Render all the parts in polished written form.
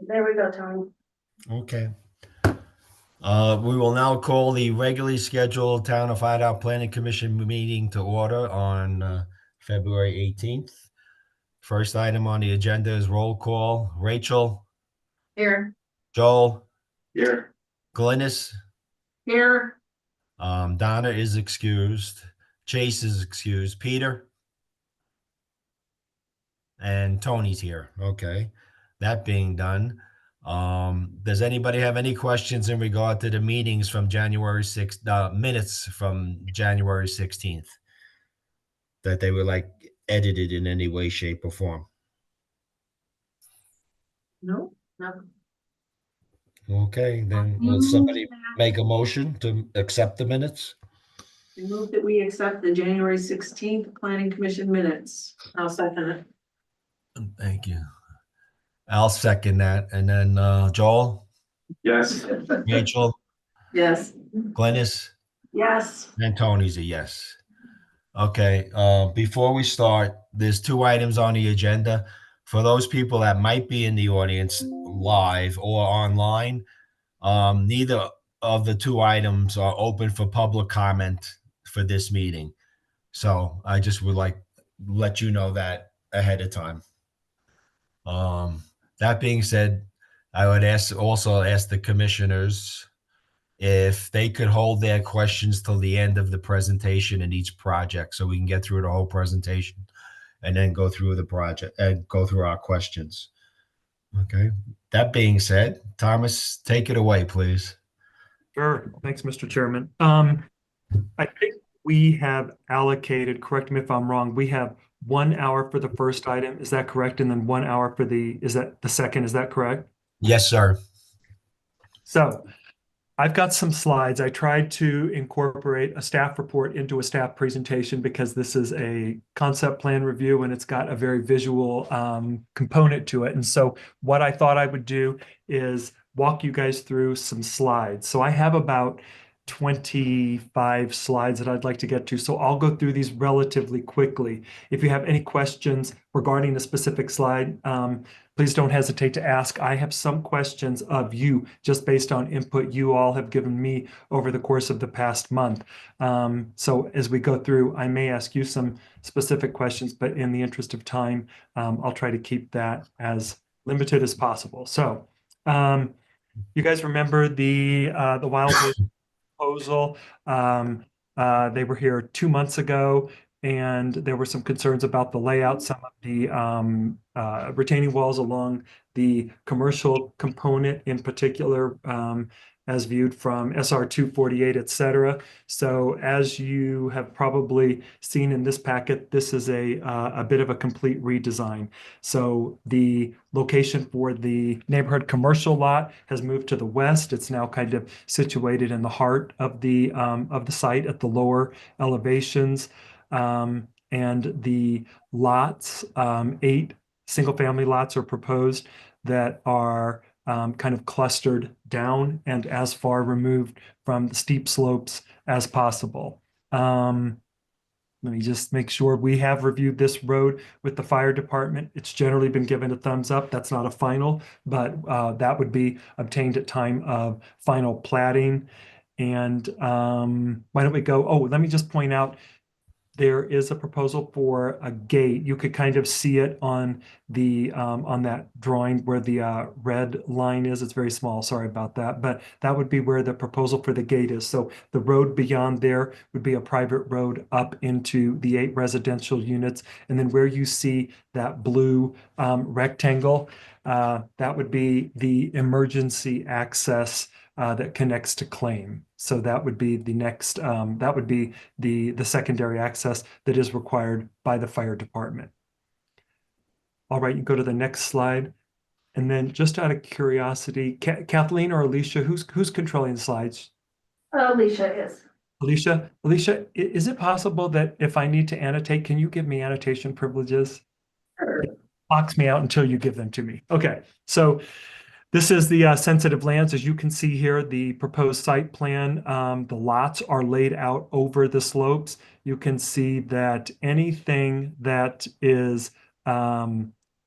There we go, Tony. Okay. We will now call the regularly scheduled Town of Hideout Planning Commission meeting to order on February 18th. First item on the agenda is roll call. Rachel, Here. Joel, Here. Glynis, Here. Donna is excused. Chase is excused. Peter and Tony's here. Okay. That being done, does anybody have any questions in regard to the meetings from January 6th, minutes from January 16th, that they were like edited in any way, shape, or form? No, no. Okay, then will somebody make a motion to accept the minutes? I move that we accept the January 16th Planning Commission minutes. I'll second it. Thank you. I'll second that. And then Joel, Yes. Rachel, Yes. Glennis, Yes. and Tony's a yes. Okay, before we start, there's two items on the agenda. For those people that might be in the audience live or online, neither of the two items are open for public comment for this meeting. So I just would like let you know that ahead of time. That being said, I would also ask the commissioners if they could hold their questions till the end of the presentation in each project so we can get through the whole presentation and then go through the project and go through our questions. Okay. That being said, Thomas, take it away, please. Sure. Thanks, Mr. Chairman. I think we have allocated, correct me if I'm wrong, we have 1 hour for the first item. Is that correct? And then 1 hour for is that the second? Is that correct? Yes, sir. So I've got some slides. I tried to incorporate a staff report into a staff presentation because this is a concept plan review and it's got a very visual component to it. And so what I thought I would do is walk you guys through some slides. So I have about 25 slides that I'd like to get to. So I'll go through these relatively quickly. If you have any questions regarding a specific slide, please don't hesitate to ask. I have some questions of you just based on input you all have given me over the course of the past month. So as we go through, I may ask you some specific questions, but in the interest of time, I'll try to keep that as limited as possible. So you guys remember the Wildwood proposal? They were here 2 months ago, and there were some concerns about the layout, some of the retaining walls along the commercial component in particular, as viewed from SR 248, et cetera. So as you have probably seen in this packet, this is a bit of a complete redesign. So the location for the neighborhood commercial lot has moved to the west. It's now kind of situated in the heart of the site at the lower elevations. And the lots, 8 single-family lots are proposed that are kind of clustered down and as far removed from the steep slopes as possible. Let me just make sure we have reviewed this road with the fire department. It's generally been given a thumbs up. That's not a final, but that would be obtained at time of final platting. And why don't we go? Oh, let me just point out there is a proposal for a gate. You could kind of see it on that drawing where the red line is. It's very small. Sorry about that, but that would be where the proposal for the gate is. So the road beyond there would be a private road up into the 8 residential units, and then where you see that blue rectangle, that would be the emergency access that connects to claim. So that would be the next, that would be the secondary access that is required by the fire department. All right, you go to the next slide. And then just out of curiosity, Kathleen or Alicia, who's controlling the slides? Alicia is. Alicia, is it possible that if I need to annotate, can you give me annotation privileges? Sure. Locks me out until you give them to me. Okay, so this is the sensitive lands. As you can see here, the proposed site plan, the lots are laid out over the slopes. You can see that anything that is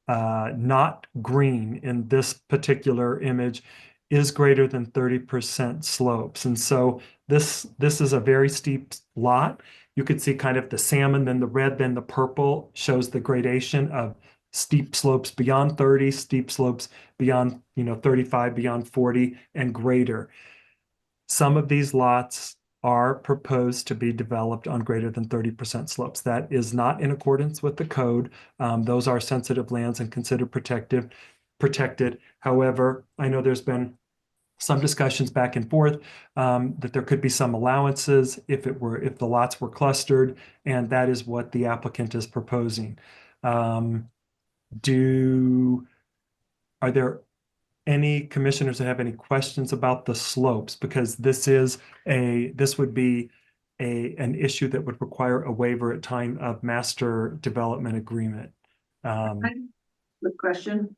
not green in this particular image, is greater than 30% slopes. And so this is a very steep lot. You could see kind of the salmon, then the red, then the purple shows the gradation of steep slopes beyond 30, steep slopes beyond 35, beyond 40, and greater. Some of these lots are proposed to be developed on greater than 30% slopes. That is not in accordance with the code. Those are sensitive lands and considered protected. However, I know there's been some discussions back and forth that there could be some allowances if the lots were clustered, and that is what the applicant is proposing. Are there any commissioners that have any questions about the slopes? Because this would be an issue that would require a waiver at time of master development agreement. Good question.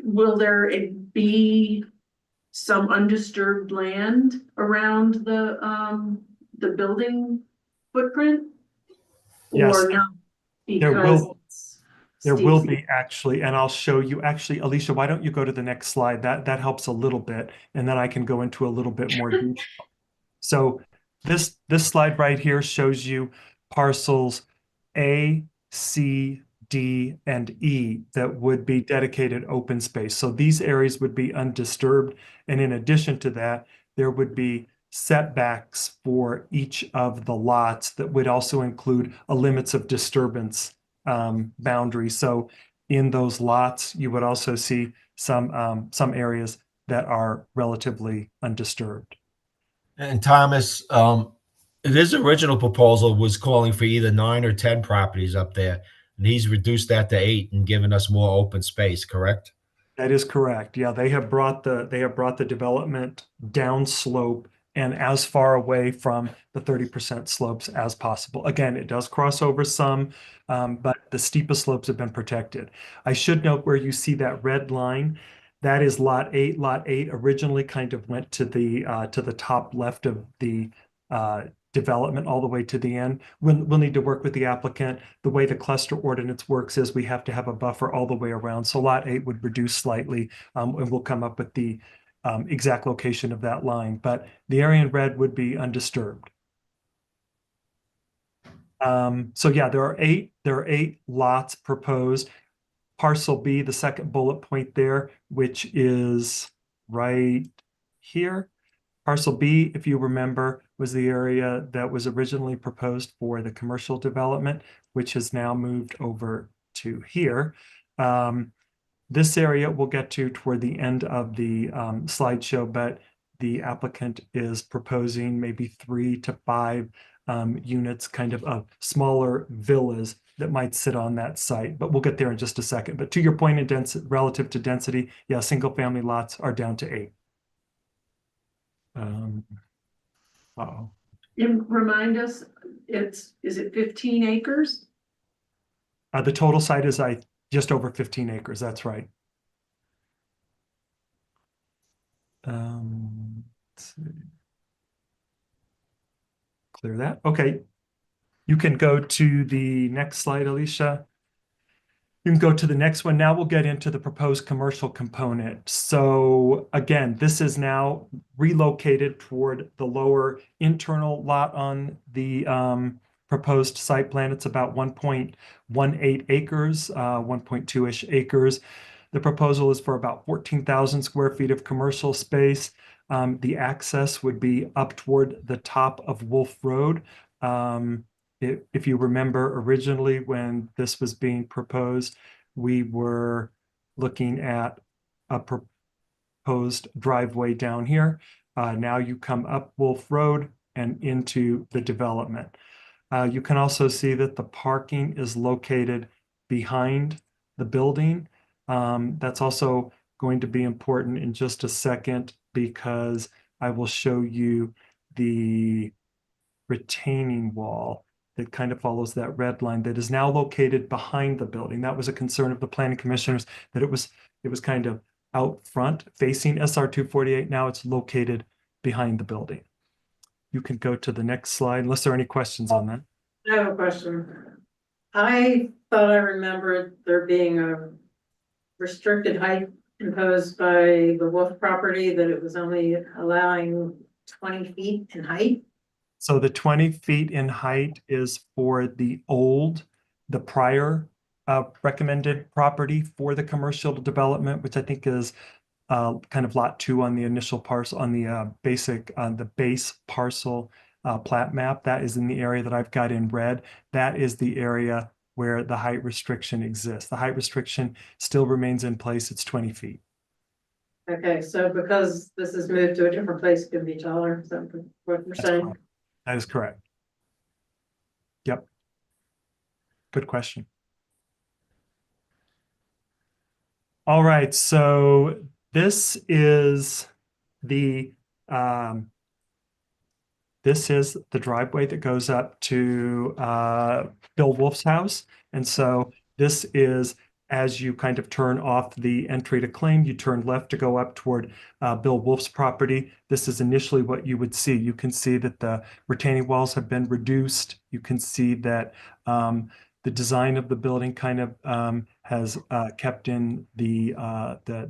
Will there be some undisturbed land around the building footprint? Yes, Or no? there will be actually, and I'll show you. Actually, Alicia, why don't you go to the next slide? That helps a little bit, and then I can go into a little bit more detail. So this slide right here shows you parcels A, C, D, and E that would be dedicated open space. So these areas would be undisturbed. And in addition to that, there would be setbacks for each of the lots that would also include a limits of disturbance boundary. So in those lots, you would also see some areas that are relatively undisturbed. And Thomas, his original proposal was calling for either 9 or 10 properties up there, and he's reduced that to 8 and given us more open space, correct? That is correct. Yeah, they have brought the development downslope and as far away from the 30% slopes as possible. Again, it does cross over some, but the steepest slopes have been protected. I should note where you see that red line, that is lot 8. Lot 8 originally kind of went to the top left of the development all the way to the end. We'll need to work with the applicant. The way the cluster ordinance works is we have to have a buffer all the way around. So lot 8 would reduce slightly, and we'll come up with the exact location of that line. But the area in red would be undisturbed. So yeah, there are eight lots proposed. Parcel B, the second bullet point there, which is right here. Parcel B, if you remember, was the area that was originally proposed for the commercial development, which has now moved over to here. This area we'll get to toward the end of the slideshow, but the applicant is proposing maybe 3 to 5 units, kind of smaller villas that might sit on that site, but we'll get there in just a second. But to your point in density, relative to density, yeah, single family lots are down to 8. And remind us, is it 15 acres? The total site is just over 15 acres. That's right. Let's see. Clear that. Okay. You can go to the next slide, Alicia. You can go to the next one. Now we'll get into the proposed commercial component. So again, this is now relocated toward the lower internal lot on the proposed site plan. It's about 1.18 acres, 1.2-ish acres. The proposal is for about 14,000 square feet of commercial space. The access would be up toward the top of Wolf Road. If you remember originally when this was being proposed, we were looking at a proposed driveway down here. Now you come up Wolf Road and into the development. You can also see that the parking is located behind the building. That's also going to be important in just a second because I will show you the retaining wall that kind of follows that red line that is now located behind the building. That was a concern of the planning commissioners, that it was kind of out front facing SR 248. Now it's located behind the building. You can go to the next slide unless there are any questions on that. I have a question. I thought I remembered there being a restricted height imposed by the Wolf property, that it was only allowing 20 feet in height. So the 20 feet in height is for the prior recommended property for the commercial development, which I think is kind of lot 2 on the initial parcel, on the the base parcel plat map. That is in the area that I've got in red. That is the area where the height restriction exists. The height restriction still remains in place. It's 20 feet. Okay, so because this is moved to a different place, it can be taller, is that what you're That's saying? correct. That is correct. Yep. Good question. All right, so this is the driveway that goes up to Bill Wolf's house. And so this is, as you kind of turn off the entry to claim, you turn left to go up toward Bill Wolf's property. This is initially what you would see. You can see that the retaining walls have been reduced. You can see that the design of the building kind of has kept in the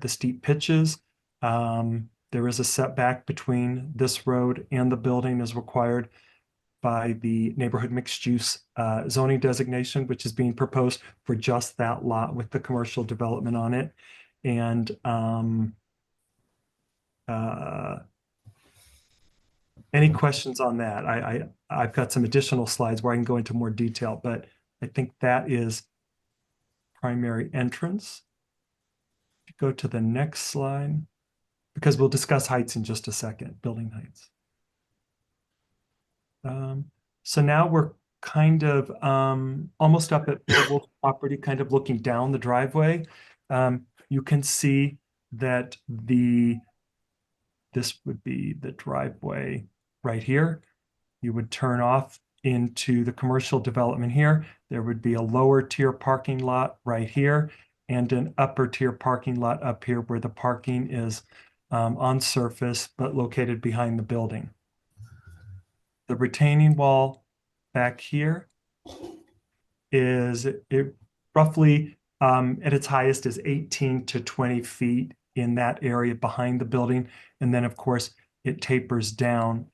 steep pitches. There is a setback between this road and the building as required by the neighborhood mixed use zoning designation, which is being proposed for just that lot with the commercial development on it. And any questions on that? I've got some additional slides where I can go into more detail, but I think that is primary entrance. Go to the next slide, because we'll discuss heights in just a second, building heights. So now we're kind of almost up at Bill Wolf's property, kind of looking down the driveway. You can see that this would be the driveway right here. You would turn off into the commercial development here. There would be a lower tier parking lot right here and an upper tier parking lot up here where the parking is on surface but located behind the building. The retaining wall back here is roughly at its highest is 18 to 20 feet in that area behind the building. And then of course it tapers down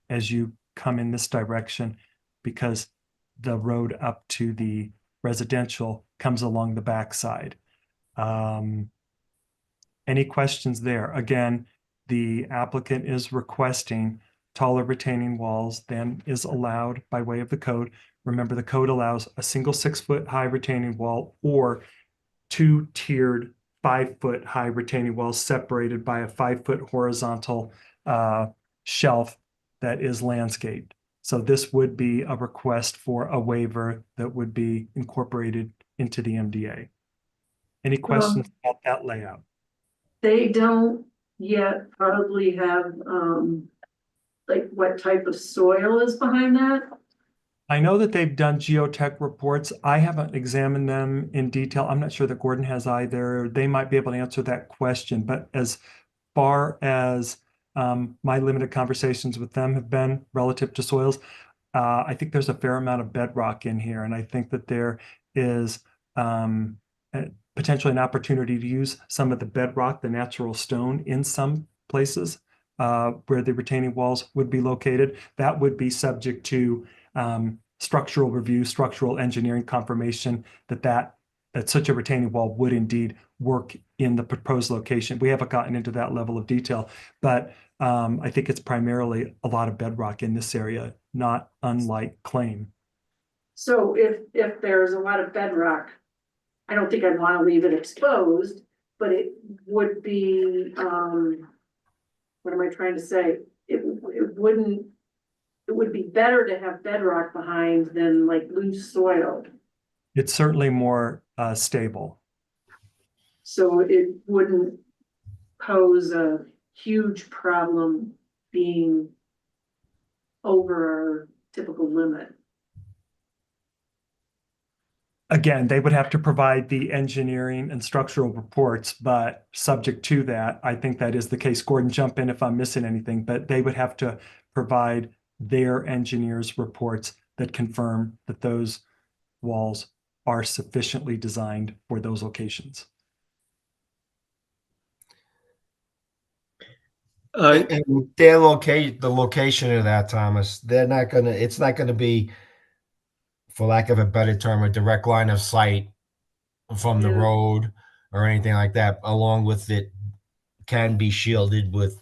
as you come in this direction because the road up to the residential comes along the backside. Any questions there? Again, the applicant is requesting taller retaining walls than is allowed by way of the code. Remember, the code allows a single 6-foot high retaining wall or 2 tiered 5-foot high retaining walls separated by a 5-foot horizontal shelf that is landscaped. So this would be a request for a waiver that would be incorporated into the MDA. Any questions about that layout? They don't yet probably have, like what type of soil is behind that? I know that they've done geotech reports. I haven't examined them in detail. I'm not sure that Gordon has either. They might be able to answer that question. But as far as my limited conversations with them have been relative to soils, I think there's a fair amount of bedrock in here. And I think that there is potentially an opportunity to use some of the bedrock, the natural stone, in some places where the retaining walls would be located. That would be subject to structural review, structural engineering confirmation that such a retaining wall would indeed work in the proposed location. We haven't gotten into that level of detail, but I think it's primarily a lot of bedrock in this area, not unlike claim. So if there's a lot of bedrock, I don't think I'd want to leave it exposed, but it would be, what am I trying to say? It would be better to have bedrock behind than like loose soil. It's certainly more stable. So it wouldn't pose a huge problem being over our typical limit. Again, they would have to provide the engineering and structural reports, but subject to that, I think that is the case. Gordon, jump in if I'm missing anything, but they would have to provide their engineers' reports that confirm that those walls are sufficiently designed for those locations. And the location of that, Thomas, it's not gonna be, for lack of a better term, a direct line of sight from the Yeah. road or anything like that. Along with it can be shielded with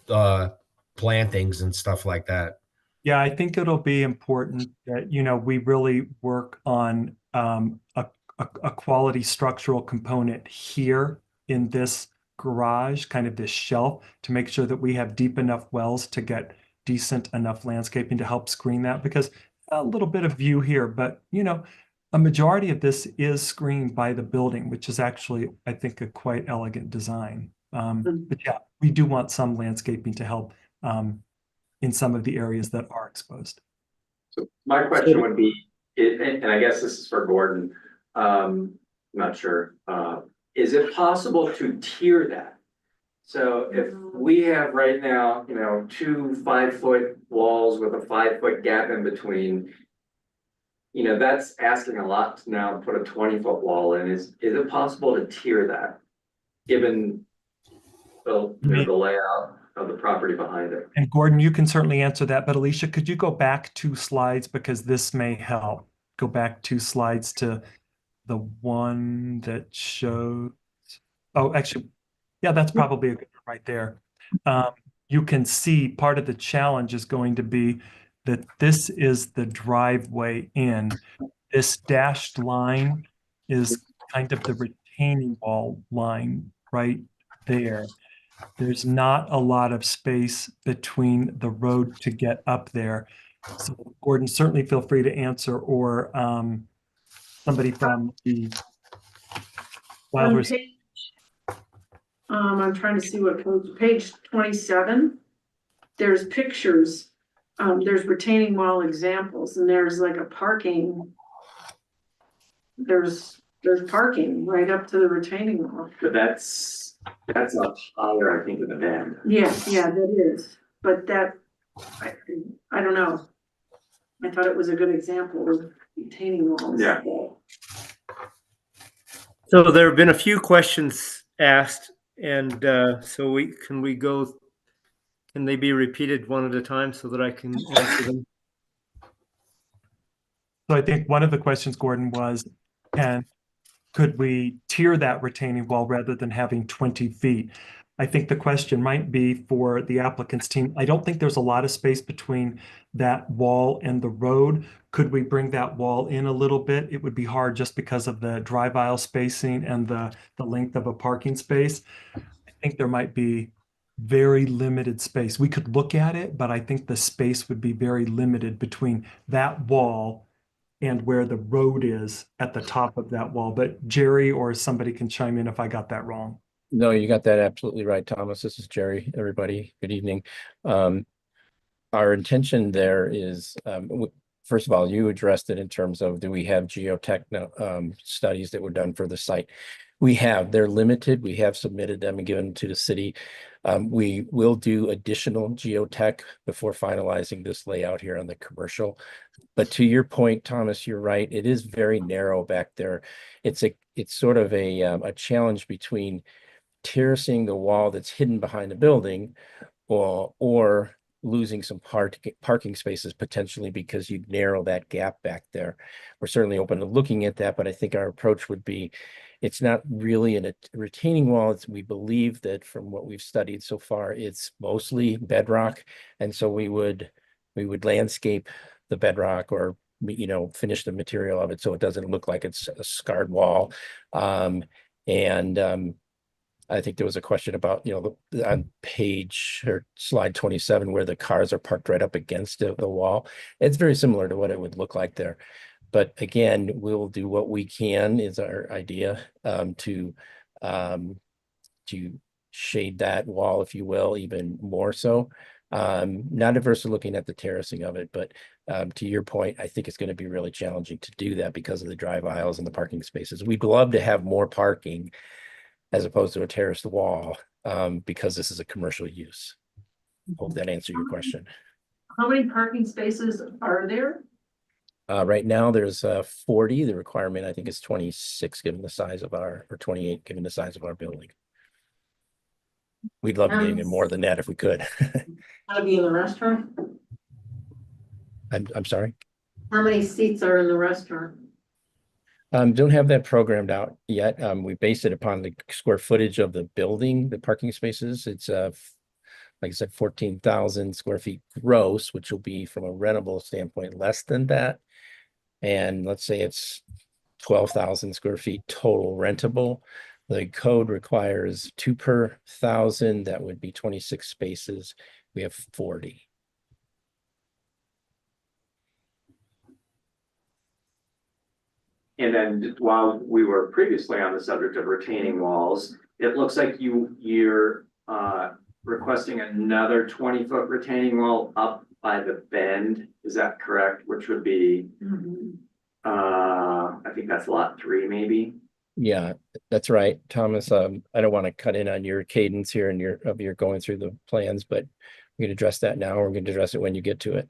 plantings and stuff like that. Yeah, I think it'll be important that, we really work on a quality structural component here in this garage, kind of this shelf, to make sure that we have deep enough wells to get decent enough landscaping to help screen that, because a little bit of view here, but a majority of this is screened by the building, which is actually, I think, a quite elegant design. But yeah, we do want some landscaping to help in some of the areas that are exposed. So my question would be, and I guess this is for Gordon, I'm not sure, is it possible to tier that? So if we have right now, 2 5-foot walls with a 5-foot gap in between, that's asking a lot to now put a 20-foot wall in. Is it possible to tier that, given the layout of the property behind it? And Gordon, you can certainly answer that, but Alicia, could you go back 2 slides, because this may help? Go back 2 slides to the one that shows, oh, actually, yeah, that's probably a good one right there. You can see part of the challenge is going to be that this is the driveway in. This dashed line is kind of the retaining wall line right there. There's not a lot of space between the road to get up there. So Gordon, certainly feel free to answer, or somebody from the On page, I'm trying to see what page 27, there's pictures. There's retaining wall examples, and there's like a parking. There's parking right up to the retaining wall. But that's up higher, I think, than the band. Yeah, that is, but that, I don't know. I thought it was a good example of retaining walls. Yeah. So there have been a few questions asked, and so can they be repeated one at a time so that I can answer them? So I think one of the questions, Gordon, was, could we tier that retaining wall rather than having 20 feet? I think the question might be for the applicant's team. I don't think there's a lot of space between that wall and the road. Could we bring that wall in a little bit? It would be hard just because of the drive aisle spacing and the length of a parking space. I think there might be very limited space. We could look at it, but I think the space would be very limited between that wall and where the road is at the top of that wall. But Jerry or somebody can chime in if I got that wrong. No, you got that absolutely right, Thomas. This is Jerry. Everybody, good evening. Our intention there is, first of all, you addressed it in terms of, do we have geotech studies that were done for the site? We have. They're limited. We have submitted them and given to the city. We will do additional geotech before finalizing this layout here on the commercial. But to your point, Thomas, you're right. It is very narrow back there. It's sort of a challenge between terracing the wall that's hidden behind the building, or losing some parking spaces potentially because you'd narrow that gap back there. We're certainly open to looking at that, but I think our approach would be, it's not really a retaining wall. We believe that from what we've studied so far, it's mostly bedrock. And so we would landscape the bedrock, or finish the material of it so it doesn't look like it's a scarred wall. I think there was a question about, on page or slide 27, where the cars are parked right up against the wall. It's very similar to what it would look like there. But again, we'll do what we can, is our idea, to shade that wall, if you will, even more so. Not averse to looking at the terracing of it, but to your point, I think it's going to be really challenging to do that because of the drive aisles and the parking spaces. We'd love to have more parking as opposed to a terraced wall, because this is a commercial use. Hope that answered your question. How many parking spaces are there? Right now there's 40. The requirement I think is 26 given the size of or 28 given the size of our building. We'd love to get even more than that if we could. Gotta be in the restaurant? I'm sorry. How many seats are in the restaurant? Don't have that programmed out yet. We base it upon the square footage of the building, the parking spaces. It's like I said, 14,000 square feet gross, which will be from a rentable standpoint less than that. And let's say it's 12,000 square feet total rentable. The code requires 2 per 1,000. That would be 26 spaces. We have 40. And then while we were previously on the subject of retaining walls, it looks like you're requesting another 20-foot retaining wall up by the bend. Is that correct? Which would be, I think that's lot 3 maybe. Yeah, that's right, Thomas. I don't want to cut in on your cadence here and your going through the plans, but we're going to address that now. We're going to address it when you get to it.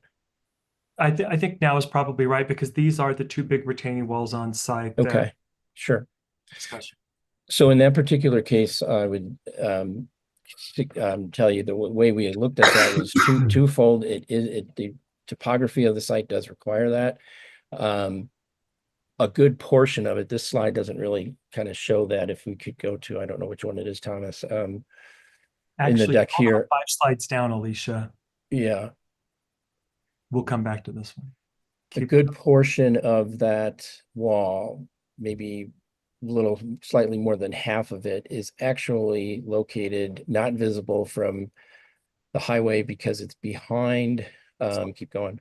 I think now is probably right because these are the 2 big retaining walls on site. Okay, sure. Discussion. So in that particular case, I would tell you the way we looked at that was twofold. The topography of the site does require that. A good portion of it, this slide doesn't really kind of show that. If we could go to, I don't know which one it is, Thomas. Actually, in the deck here. 5 slides down, Alicia. Yeah. We'll come back to this one. A good portion of that wall, maybe slightly more than half of it, is actually located not visible from the highway because it's behind, keep going,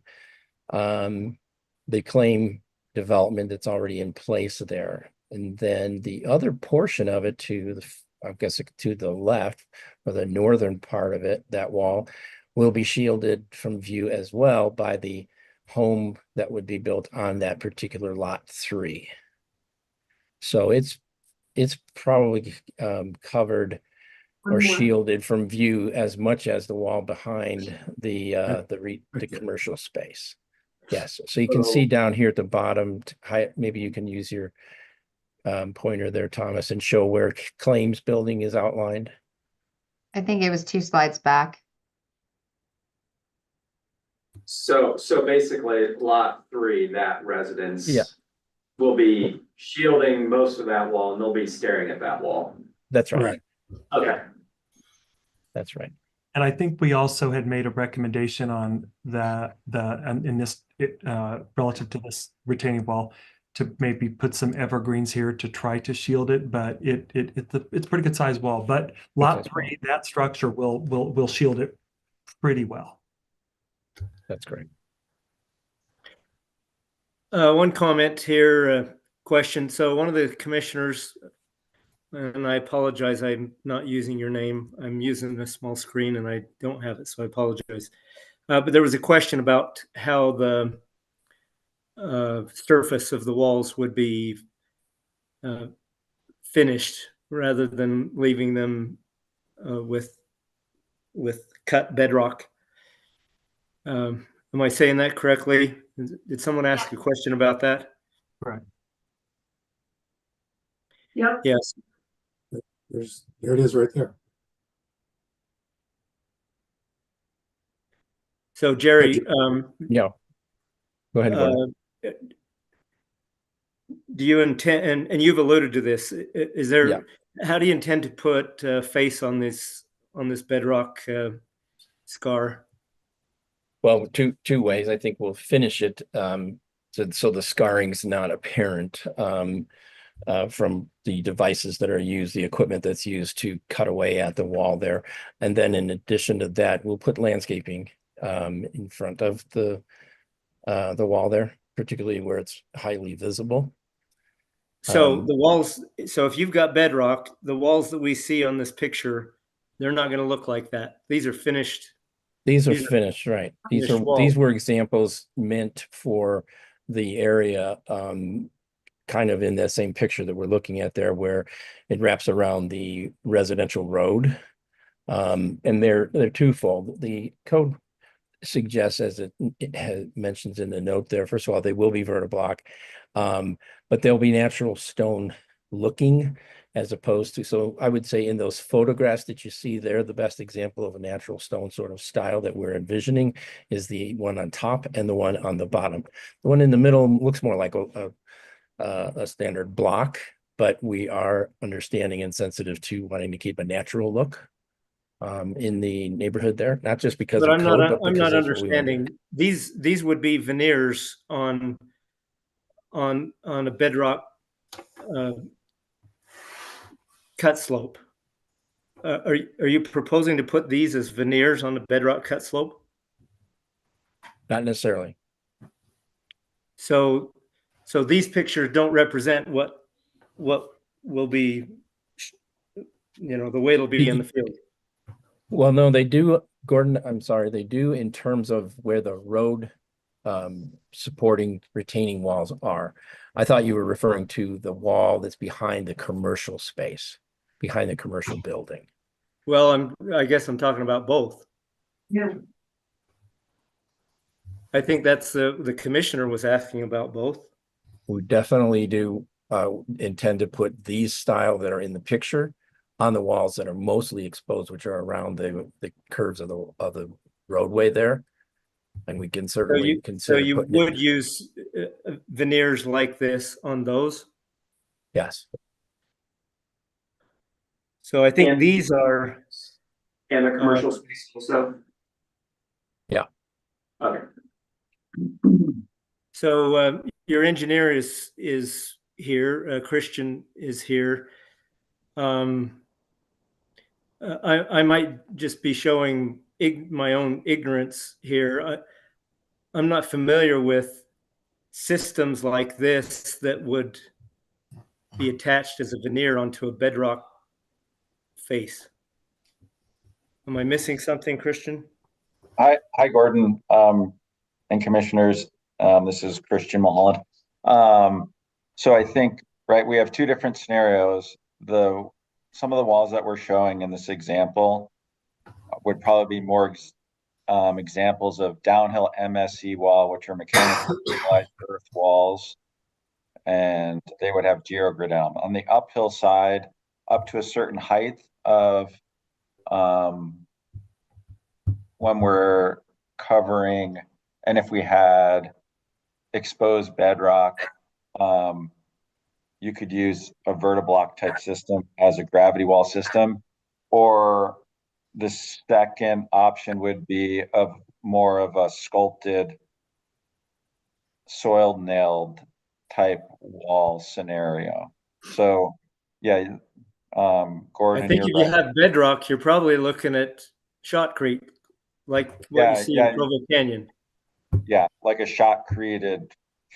the claim development that's already in place there. And then the other portion of it to the left, or the northern part of it, that wall will be shielded from view as well by the home that would be built on that particular lot 3. So it's probably covered or shielded from view as much as the wall behind the commercial space. Yes, so you can see down here at the bottom, maybe you can use your pointer there, Thomas, and show where Claims building is outlined. I think it was 2 slides back. So basically lot 3, that residence. Yeah. Will be shielding most of that wall and they'll be staring at that wall. That's right. Okay. That's right. And I think we also had made a recommendation on in this relative to this retaining wall to maybe put some evergreens here to try to shield it, but it's a pretty good sized wall. But lot 3, that structure will shield it pretty well. That's great. One comment here, question. So one of the commissioners, and I apologize, I'm not using your name. I'm using a small screen and I don't have it, so I apologize. But there was a question about how the surface of the walls would be finished rather than leaving them with cut bedrock. Am I saying that correctly? Did someone ask a question about that? Right. Yep. Yes. There it is right there. So Jerry, Yeah. Go ahead. Do you intend, and you've alluded to this, is there, Yeah. How do you intend to put face on this bedrock scar? Well, two ways. I think we'll finish it so the scarring's not apparent from the devices that are used, the equipment that's used to cut away at the wall there. And then in addition to that, we'll put landscaping in front of the wall there, particularly where it's highly visible. So the walls, so if you've got bedrock, the walls that we see on this picture, they're not going to look like that. These are finished. These are finished, right? These were examples meant for the area, kind of in that same picture that we're looking at there, where it wraps around the residential road, and they're twofold. The code suggests, as it mentions in the note there, first of all, they will be vertiblock, but they'll be natural stone looking as opposed to, so I would say in those photographs that you see there, the best example of a natural stone sort of style that we're envisioning is the one on top and the one on the bottom. The one in the middle looks more like a standard block, but we are understanding and sensitive to wanting to keep a natural look in the neighborhood there, not just because But of I'm code, not, but I'm because not that's what we want to do. understanding. These would be veneers on a bedrock cut slope. Are you proposing to put these as veneers on the bedrock cut slope? Not necessarily. So these pictures don't represent what will be, the way it'll be in the field. Well, no, they do, Gordon, I'm sorry, they do in terms of where the road supporting retaining walls are. I thought you were referring to the wall that's behind the commercial space, behind the commercial building. Well, I guess I'm talking about both. Yeah. I think that's the commissioner was asking about both. We definitely do intend to put these style that are in the picture on the walls that are mostly exposed, which are around the curves of the roadway there. And we can certainly consider you putting would use veneers like this on those. Yes. So I think And- these are, And the commercial space also? Yeah. Okay. so your engineer is here, Christian is here. I might just be showing my own ignorance here. I'm not familiar with systems like this that would be attached as a veneer onto a bedrock face. Am I missing something, Christian? Hi, Gordon, and commissioners. This is Christian Mulholland. So I think, right, we have two different scenarios. Some of the walls that we're showing in this example would probably be more examples of downhill MSE wall, which are mechanically stabilized earth walls, and they would have geogrid down. On the uphill side, up to a certain height of when we're covering, and if we had exposed bedrock, you could use a vertiblock type system as a gravity wall system, or the second option would be of more of a sculpted, soil nailed type wall scenario. So yeah, Gordon, I think you're if you right. have bedrock, you're probably looking at shotcrete, like what you see in Provo Canyon. Yeah, like a shot created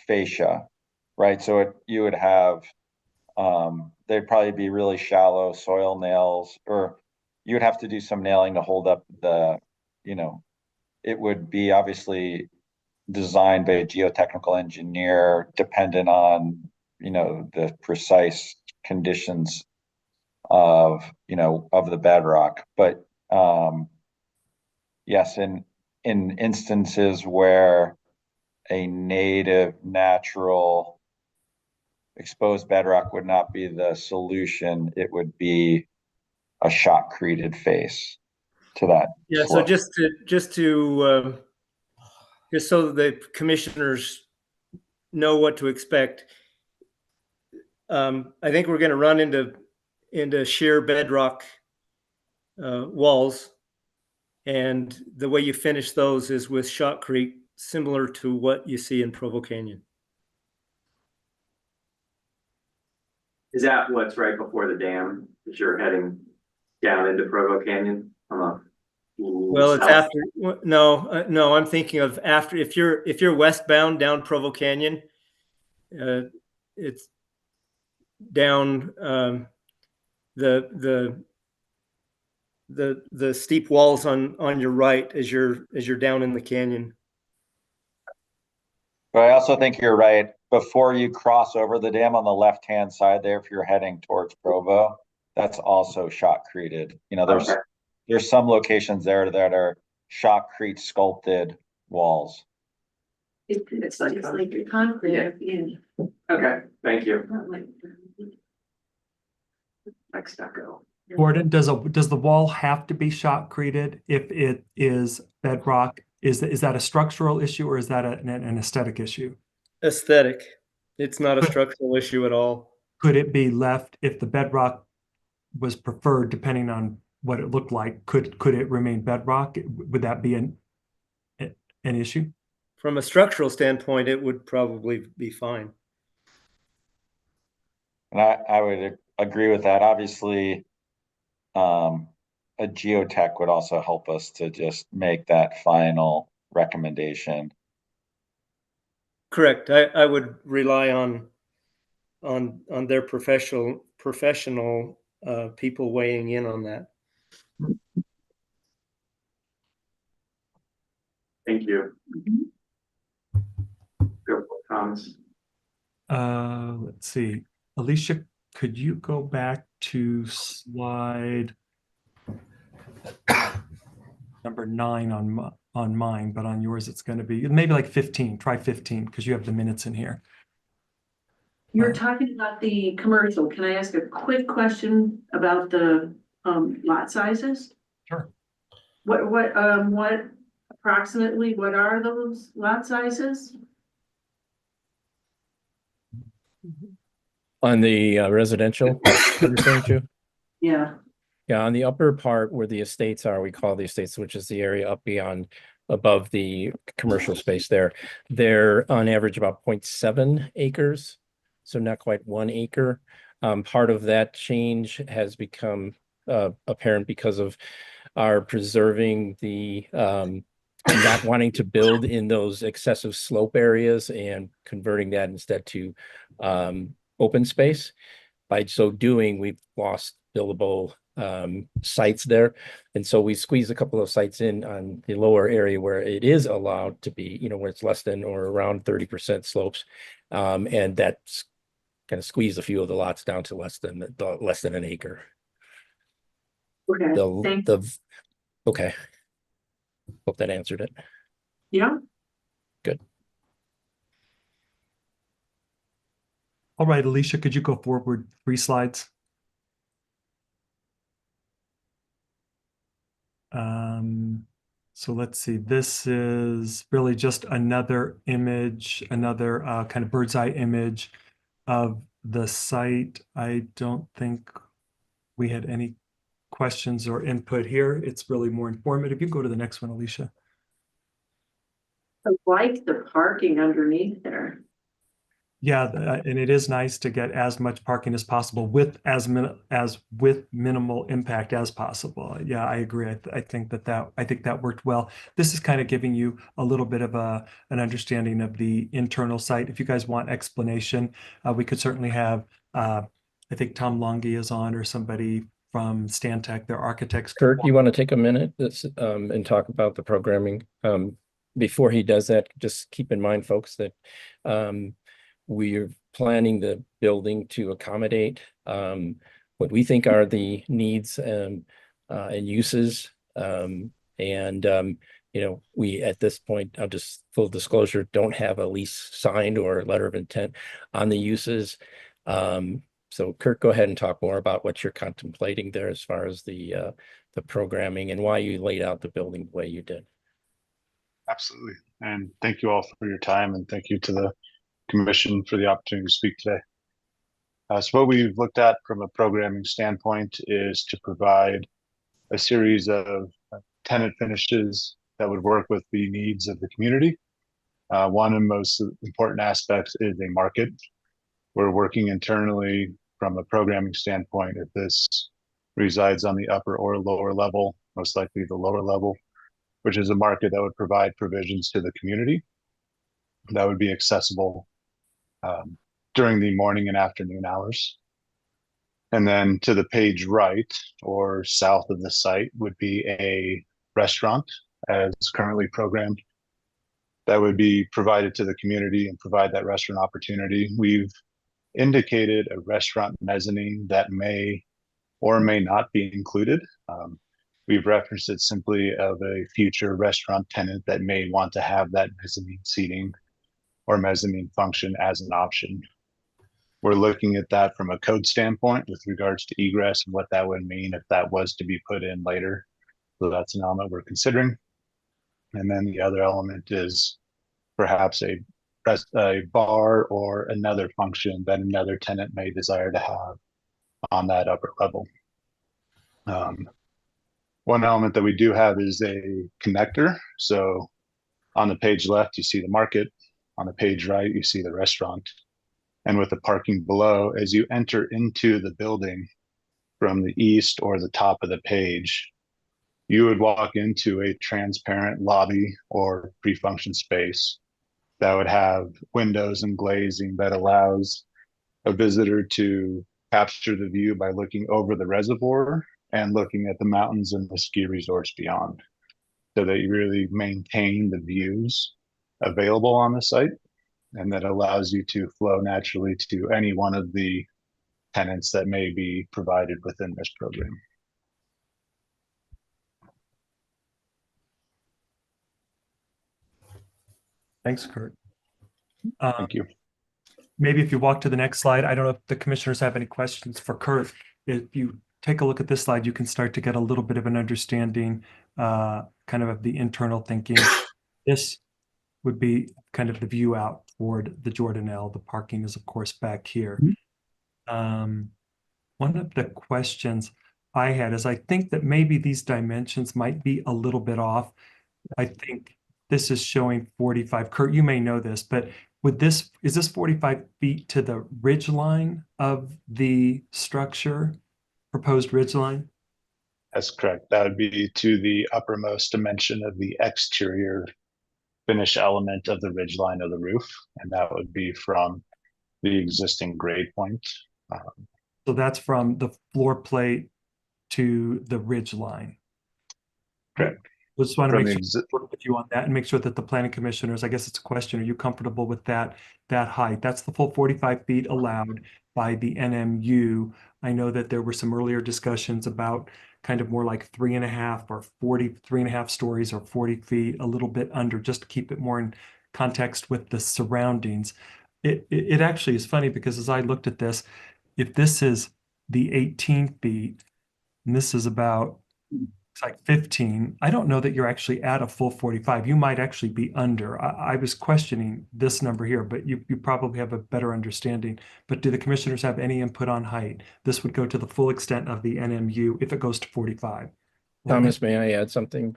fascia, right? So you would have, they'd probably be really shallow soil nails, or you would have to do some nailing to hold up it would be obviously designed by a geotechnical engineer, dependent on, the precise conditions of the bedrock. But yes, in instances where a native natural exposed bedrock would not be the solution, it would be a shotcreted face to that. Yeah. slope. So just so the commissioners know what to expect, I think we're going to run into sheer bedrock walls, and the way you finish those is with shotcrete, similar to what you see in Provo Canyon. Is that what's right before the dam, as you're heading down into Provo Canyon? Well, it's after. No, I'm thinking of after. If you're westbound down Provo Canyon, it's down the steep walls on your right as you're down in the canyon. But I also think you're right. Before you cross over the dam on the left-hand side there, if you're heading towards Provo, that's also shotcreted. There's some locations there that are shotcrete sculpted walls. It's like concrete at the end. Okay, thank you. Not like stucco. Gordon, does the wall have to be shotcreted if it is bedrock? Is that a structural issue or is that an aesthetic issue? Aesthetic. It's not a structural issue at all. Could it be left if the bedrock was preferred, depending on what it looked like? Could it remain bedrock? Would that be an issue? From a structural standpoint, it would probably be fine. And I would agree with that. Obviously, a geotech would also help us to just make that final recommendation. Correct. I would rely on their professional people weighing in on that. Thank you. Go, Thomas. Let's see. Alicia, could you go back to slide number 9 on mine, but on yours it's going to be maybe like 15. Try 15 because you have the minutes in here. You're talking about the commercial. Can I ask a quick question about the lot sizes? Sure. What approximately, what are those lot sizes? On the residential you're referring to? Yeah. Yeah, on the upper part where the estates are, we call the estates, which is the area up beyond, above the commercial space there. They're on average about 0.7 acres, so not quite 1 acre. Part of that change has become apparent because of our preserving the not wanting to build in those excessive slope areas and converting that instead to open space. By so doing, we've lost buildable sites there. And so we squeeze a couple of sites in on the lower area where it is allowed to be, where it's less than or around 30% slopes. And that's kind of squeezed a few of the lots down to less than an acre. Okay, Okay. Hope that answered it. yeah. Good. All right, Alicia, could you go forward 3 slides? So let's see, this is really just another image, another kind of bird's eye image of the site. I don't think we had any questions or input here. It's really more informative. You go to the next one, Alicia. I like the parking underneath there. Yeah, and it is nice to get as much parking as possible with with minimal impact as possible. Yeah, I agree. I think that worked well. This is kind of giving you a little bit of an understanding of the internal site. If you guys want explanation, we could certainly have. I think Tom Longy is on, or somebody from Stantec, their architects. Kurt, you want to take a minute and talk about the programming? Before he does that, just keep in mind, folks, that we're planning the building to accommodate what we think are the needs and uses. We, at this point, I'll just full disclosure, don't have a lease signed or a letter of intent on the uses. So Kurt, go ahead and talk more about what you're contemplating there as far as the programming and why you laid out the building the way you did. Absolutely. And thank you all for your time, and thank you to the Commission for the opportunity to speak today. So what we've looked at from a programming standpoint is to provide a series of tenant finishes that would work with the needs of the community. One of the most important aspects is a market. We're working internally from a programming standpoint. If this resides on the upper or lower level, most likely the lower level, which is a market that would provide provisions to the community that would be accessible during the morning and afternoon hours. And then to the page right or south of the site would be a restaurant as currently programmed that would be provided to the community and provide that restaurant opportunity. We've indicated a restaurant mezzanine that may or may not be included. We've referenced it simply of a future restaurant tenant that may want to have that mezzanine seating or mezzanine function as an option. We're looking at that from a code standpoint with regards to egress and what that would mean if that was to be put in later. So that's an element we're considering. And then the other element is perhaps a bar or another function that another tenant may desire to have on that upper level. One element that we do have is a connector. So on the page left, you see the market. On the page right, you see the restaurant. And with the parking below, as you enter into the building from the east or the top of the page, you would walk into a transparent lobby or pre-function space that would have windows and glazing that allows a visitor to capture the view by looking over the reservoir and looking at the mountains and the ski resorts beyond, so that you really maintain the views available on the site, and that allows you to flow naturally to any one of the tenants that may be provided within this program. Thanks, Kurt. Thank you. Maybe if you walk to the next slide, I don't know if the commissioners have any questions for Kurt. If you take a look at this slide, you can start to get a little bit of an understanding kind of the internal thinking. This would be kind of the view out toward the Jordanelle. The parking is, of course, back here. One of the questions I had is I think that maybe these dimensions might be a little bit off. I think this is showing 45. Kurt, you may know this, but is this 45 feet to the ridge line of the structure, proposed ridge line? That's correct. That would be to the uppermost dimension of the exterior finish element of the ridge line of the roof, and that would be from the existing grade point. So that's from the floor plate to the ridge line. Correct. Just want to From make the sure I work with you on that and make sure that the planning commissioners, I guess it's a question, are you comfortable with that height? That's the full 45 feet allowed by the NMU. I know that there were some earlier discussions about kind of more like 3.5 or 3.5 stories or 40 feet, a little bit under, just to keep it more in context with the surroundings. It actually is funny because as I looked at this, if this is the 18 feet and this is about, it's like 15, I don't know that you're actually at a full 45. You might actually be under. I was questioning this number here, but you probably have a better understanding. But do the commissioners have any input on height? This would go to the full extent of the NMU if it goes to 45. Thomas, may I add something?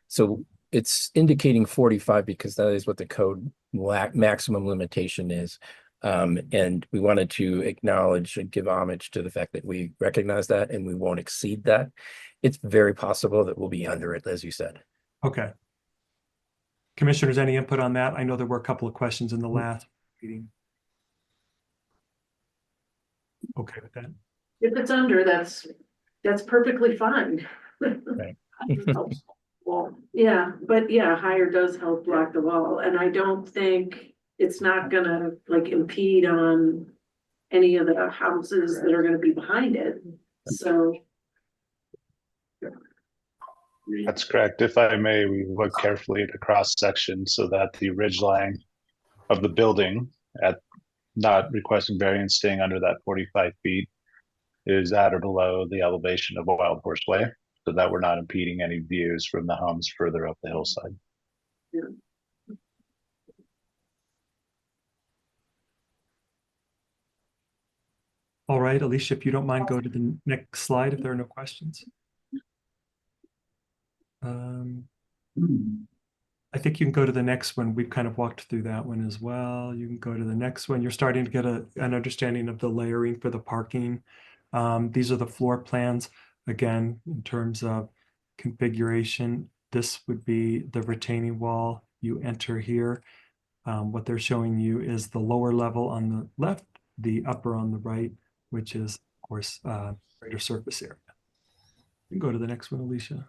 So it's indicating 45 because that is what the code maximum limitation is. And we wanted to acknowledge and give homage to the fact that we recognize that and we won't exceed that. It's very possible that we'll be under it, as you said. Okay. Commissioners, any input on that? I know there were a couple of questions in the last meeting. Okay with that? If it's under, that's perfectly fine. Right. Well, yeah, but yeah, higher does help block the wall, and I don't think it's not gonna like impede on any of the houses that are gonna be behind it, so. That's correct. If I may, we look carefully at the cross section so that the ridge line of the building at not requesting variance staying under that 45 feet is at or below the elevation of Wild Horse Way, so that we're not impeding any views from the homes further up the hillside. Yeah. All right, Alicia, if you don't mind, go to the next slide if there are no questions. I think you can go to the next one. We've kind of walked through that one as well. You can go to the next one. You're starting to get an understanding of the layering for the parking. These are the floor plans. Again, in terms of configuration, this would be the retaining wall. You enter here. What they're showing you is the lower level on the left, the upper on the right, which is, of course, greater surface area. You can go to the next one, Alicia.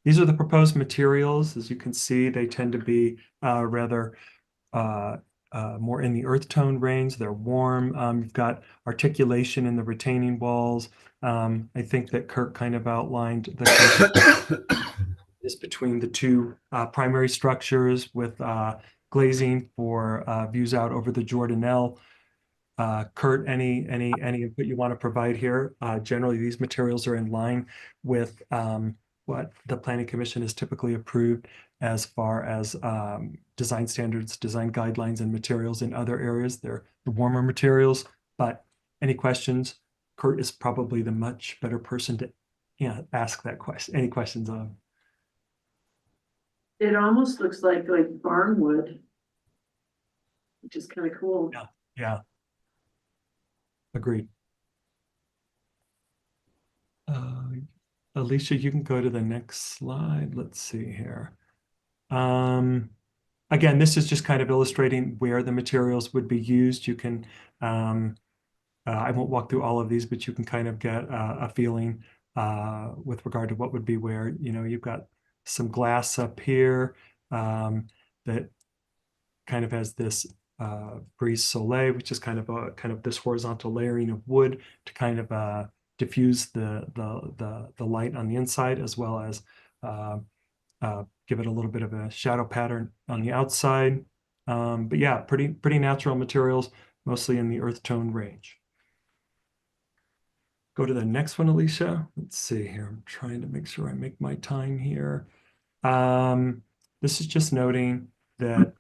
These are the proposed materials. As you can see, they tend to be rather more in the earth tone range. They're warm. You've got articulation in the retaining walls. I think that Kirk kind of outlined the is between the two primary structures with glazing for views out over the Jordanelle. Kurt, any input you want to provide here? Generally, these materials are in line with what the Planning Commission has typically approved as far as design standards, design guidelines, and materials in other areas. They're the warmer materials, but any questions? Kurt is probably the much better person to ask that question. Any questions on? It almost looks like barn wood, which is kind of cool. Yeah. Agreed. Alicia, you can go to the next slide. Let's see here. Again, this is just kind of illustrating where the materials would be used. You can, I won't walk through all of these, but you can kind of get a feeling with regard to what would be where. You know, you've got some glass up here that kind of has this brise soleil, which is kind of this horizontal layering of wood to kind of diffuse the light on the inside, as well as give it a little bit of a shadow pattern on the outside. But yeah, pretty natural materials, mostly in the earth tone range. Go to the next one, Alicia. Let's see here. I'm trying to make sure I make my time here. This is just noting that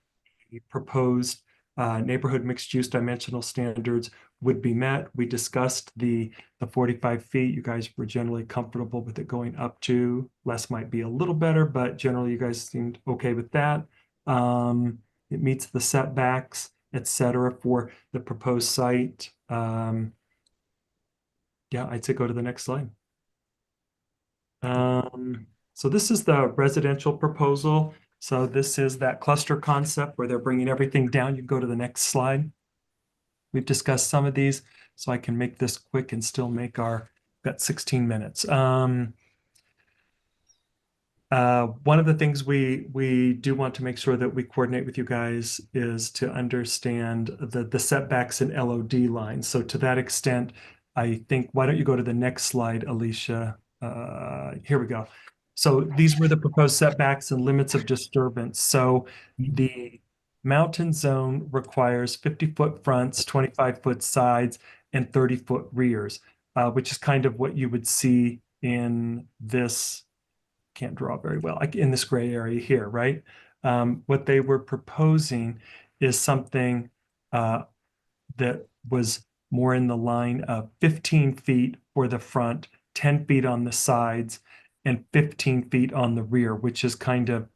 the proposed neighborhood mixed-use dimensional standards would be met. We discussed the 45 feet. You guys were generally comfortable with it going up to. Less might be a little better, but generally you guys seemed okay with that. It meets the setbacks, etc., for the proposed site. Yeah, I'd say go to the next slide. So this is the residential proposal. So this is that cluster concept where they're bringing everything down. You can go to the next slide. We've discussed some of these, so I can make this quick and still make got 16 minutes. One of the things we do want to make sure that we coordinate with you guys is to understand the setbacks and LOD lines. So to that extent, I think, why don't you go to the next slide, Alicia? Here we go. So these were the proposed setbacks and limits of disturbance. So the mountain zone requires 50-foot fronts, 25-foot sides, and 30-foot rears, which is kind of what you would see in this, can't draw very well, like in this gray area here, right? What they were proposing is something that was more in the line of 15 feet for the front, 10 feet on the sides, and 15 feet on the rear, which is kind of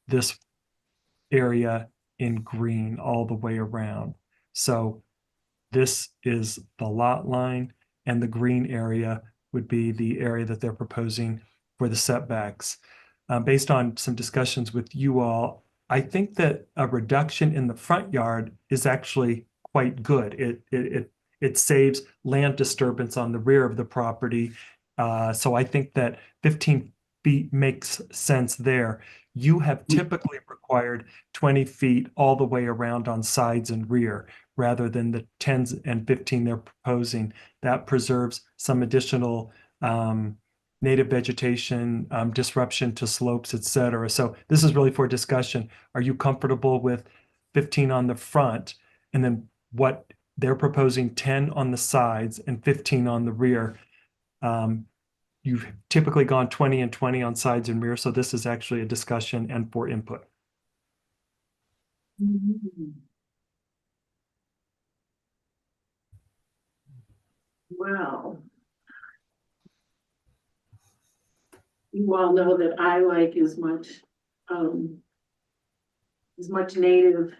this area in green all the way around. So this is the lot line, and the green area would be the area that they're proposing for the setbacks. Based on some discussions with you all, I think that a reduction in the front yard is actually quite good. It saves land disturbance on the rear of the property. So I think that 15 feet makes sense there. You have typically required 20 feet all the way around on sides and rear, rather than the 10s and 15 they're proposing. That preserves some additional native vegetation, disruption to slopes, etc. So this is really for discussion. Are you comfortable with 15 on the front, and then what they're proposing 10 on the sides and 15 on the rear? You've typically gone 20 and 20 on sides and rear, so this is actually a discussion and for input. Well, you all know that I like as much native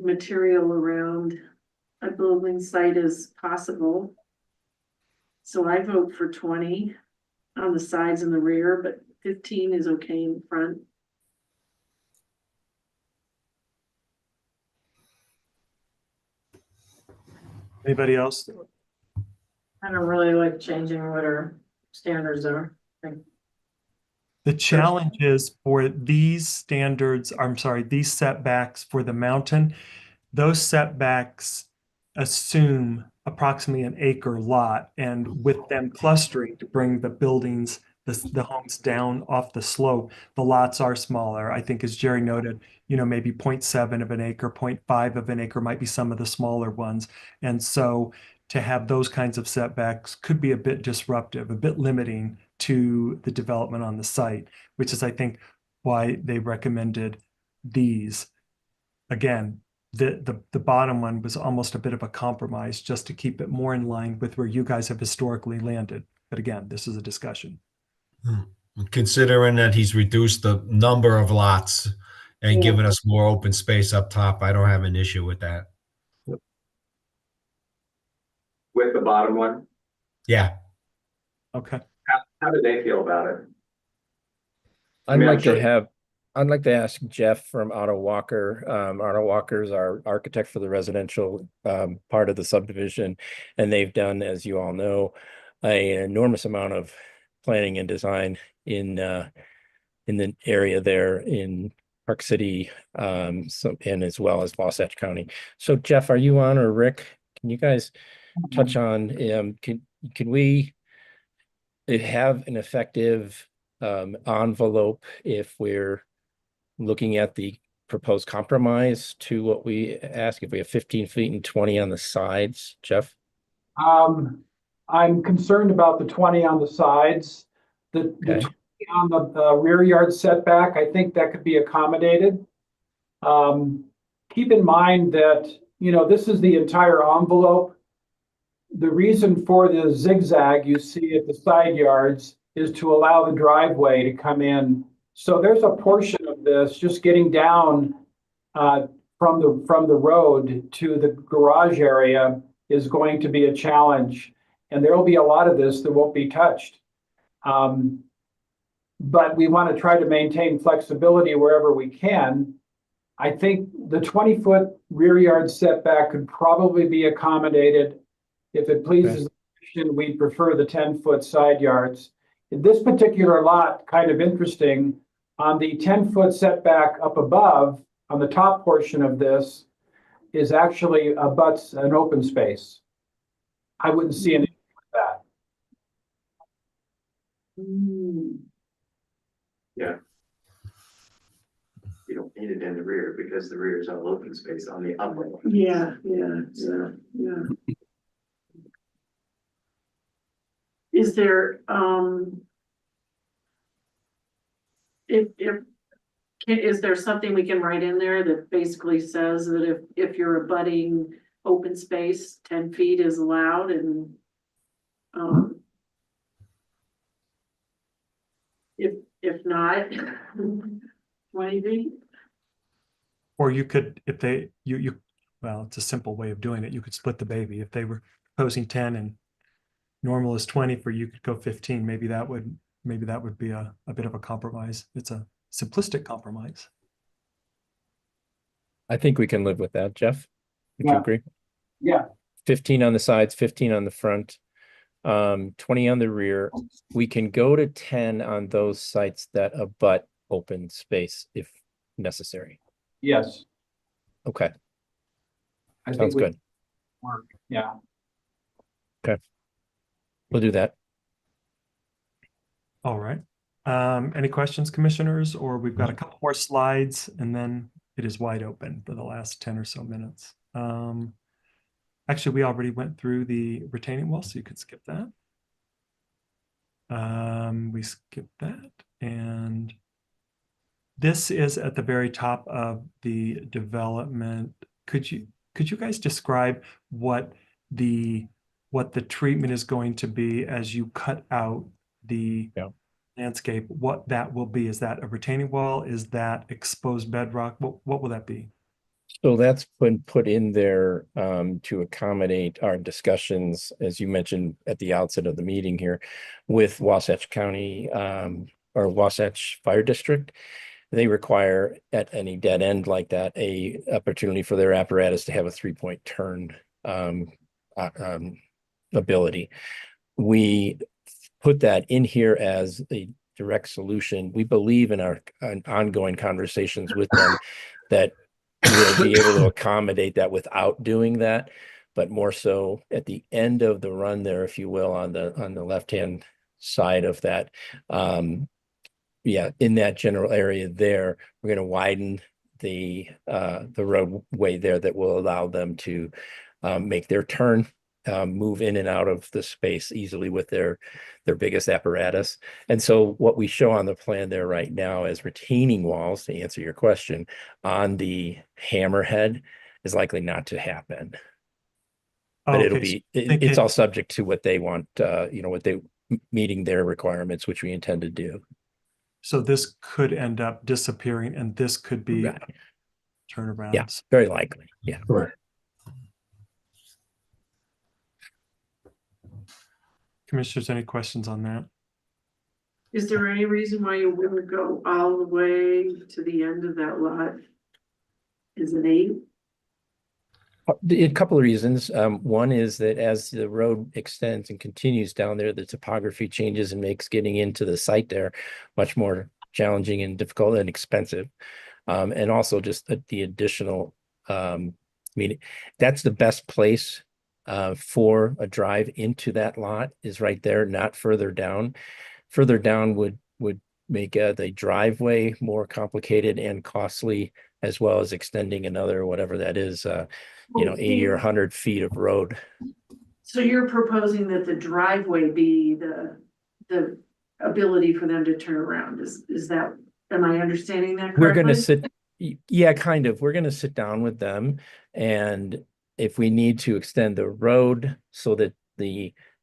material around a building site as possible. So I vote for 20 on the sides and the rear, but 15 is okay in front. Anybody else? I don't really like changing what our standards are. The challenge is for these standards, I'm sorry, these setbacks for the mountain, those setbacks assume approximately an acre lot, and with them clustering to bring the buildings, the homes down off the slope, the lots are smaller. I think as Jerry noted, maybe 0.7 of an acre, 0.5 of an acre might be some of the smaller ones. And so to have those kinds of setbacks could be a bit disruptive, a bit limiting to the development on the site, which is, I think, why they recommended these. Again, the bottom one was almost a bit of a compromise just to keep it more in line with where you guys have historically landed. But again, this is a discussion. Considering that he's reduced the number of lots and Yeah. given us more open space up top, I don't have an issue with that. With the bottom one, Yeah. Okay. how do they feel about it? I'd mean, I'm like sure- to have, I'd like to ask Jeff from Otto Walker. Otto Walker's our architect for the residential part of the subdivision, and they've done, as you all know, an enormous amount of planning and design in the area there in Park City, and as well as Wasatch County. So Jeff, are you on, or Rick? Can you guys touch on, can we have an effective envelope if we're looking at the proposed compromise to what we ask, if we have 15 feet and 20 on the sides, Jeff? I'm concerned about the 20 on the sides. The Okay. 20 on the rear yard setback, I think that could be accommodated. Keep in mind that, this is the entire envelope. The reason for the zigzag you see at the side yards is to allow the driveway to come in. So there's a portion of this just getting down from the road to the garage area is going to be a challenge. And there will be a lot of this that won't be touched. But we want to try to maintain flexibility wherever we can. I think the 20-foot rear yard setback could probably be accommodated. If it pleases the commission, we'd prefer the 10-foot side yards. In this particular lot, kind of interesting, on the 10-foot setback up above, on the top portion of this, is actually abuts an open space. I wouldn't see an issue with that. Yeah. You don't need it in the rear because the rear is all open space on the upper one. Yeah. Is there, is there something we can write in there that basically says that if you're abutting open space, 10 feet is allowed, and if not, 20 feet? Or you could, if they, well, it's a simple way of doing it. You could split the baby. If they were proposing 10 and normal is 20 for you could go 15, maybe that would be a bit of a compromise. It's a simplistic compromise. I think we can live with that, Jeff. Would you agree? Yeah. 15 on the sides, 15 on the front, 20 on the rear. We can go to 10 on those sites that abut open space if necessary. Yes. Okay, I think sounds we good. work. Yeah. We'll do that. All right. Any questions, commissioners? Or we've got a couple more slides and then it is wide open for the last 10 or so minutes. Actually, we already went through the retaining wall, so you could skip that. We skipped that. And this is at the very top of the development. Could you guys describe what the treatment is going to be as you cut out the landscape, what that will be? Is that a retaining wall? Is that exposed bedrock? What will that be? So that's been put in there to accommodate our discussions, as you mentioned at the outset of the meeting here, with Wasatch County or Wasatch Fire District. They require at any dead end like that a opportunity for their apparatus to have a 3-point turn ability. We put that in here as a direct solution. We believe in our ongoing conversations with them that we'll be able to accommodate that without doing that, but more so at the end of the run there, if you will, on the left-hand side of that. Yeah, in that general area there, we're going to widen the roadway there that will allow them to make their turn, move in and out of the space easily with their biggest apparatus. And so what we show on the plan there right now as retaining walls, to answer your question, on the hammerhead is likely not to happen. But it'll Okay, be, it's all subject to what they want, what they meeting their requirements, which we intend to do. so this could end up disappearing and this could be Right. turnarounds. Yeah, very likely. Yeah. Correct. Commissioners, any questions on that? Is there any reason why you wouldn't go all the way to the end of that lot? Is it 8? A couple of reasons. One is that as the road extends and continues down there, the topography changes and makes getting into the site there much more challenging and difficult and expensive. And also just the additional, I mean, that's the best place for a drive into that lot is right there, not further down. Further down would make the driveway more complicated and costly, as well as extending another, whatever that is, 80 or 100 feet of road. So you're proposing that the driveway be the ability for them to turn around? Is that, am I understanding that correctly? We're going to sit, yeah, kind of. We're going to sit down with them, and if we need to extend the road so that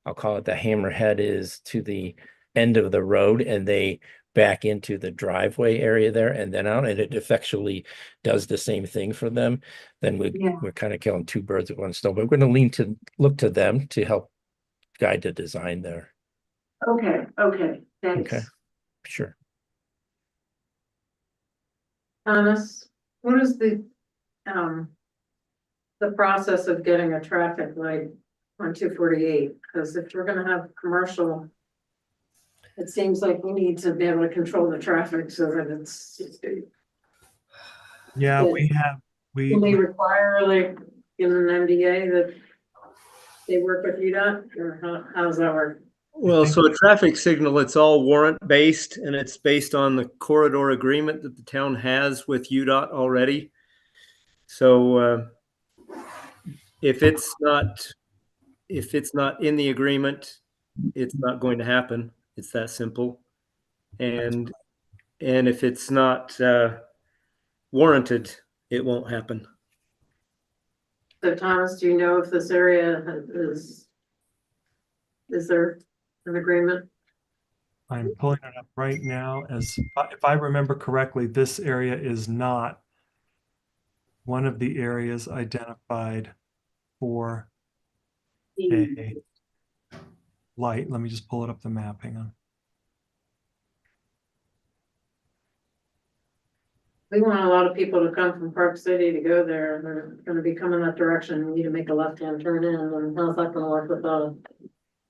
I'll call it the hammerhead is to the end of the road and they back into the driveway area there and then out, and it effectually does the same thing for them, then we're kind of killing two birds with one stone. But we're going to look to them to help guide the design there. Okay, thanks. Okay, sure. Thomas, what is the process of getting a traffic light on 248? Because if we're gonna have commercial, it seems like we need to be able to control the traffic so that it's. Yeah, Can they require, like, in an MDA that they work with UDOT, or how does that work? Well, so a traffic signal, it's all warrant based, and it's based on the corridor agreement that the town has with UDOT already. So if it's not in the agreement, it's not going to happen. It's that simple. And if it's not warranted, it won't happen. So Thomas, do you know if this area is there an agreement? I'm pulling it up right now. If I remember correctly, this area is not one of the areas identified for a light. Let me just pull it up the map. Hang on. We want a lot of people to come from Park City to go there, and they're gonna be coming that direction. We need to make a left-hand turn in, and how's that gonna work without a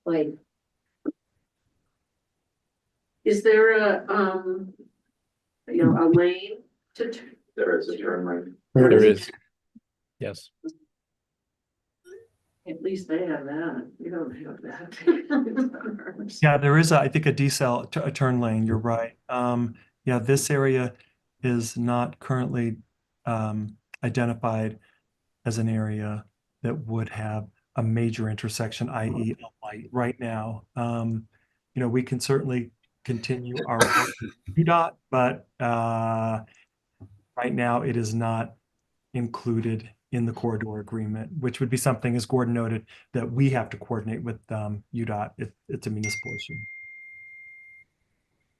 light? Is there a lane to? There is a turn lane. There is. Yes. At least they have that. We don't have that. Yeah, there is, I think, a turn lane. You're right. Yeah, this area is not currently identified as an area that would have a major intersection, i.e. a light right now. We can certainly continue our work with UDOT, but right now it is not included in the corridor agreement, which would be something, as Gordon noted, that we have to coordinate with UDOT if it's a municipal issue.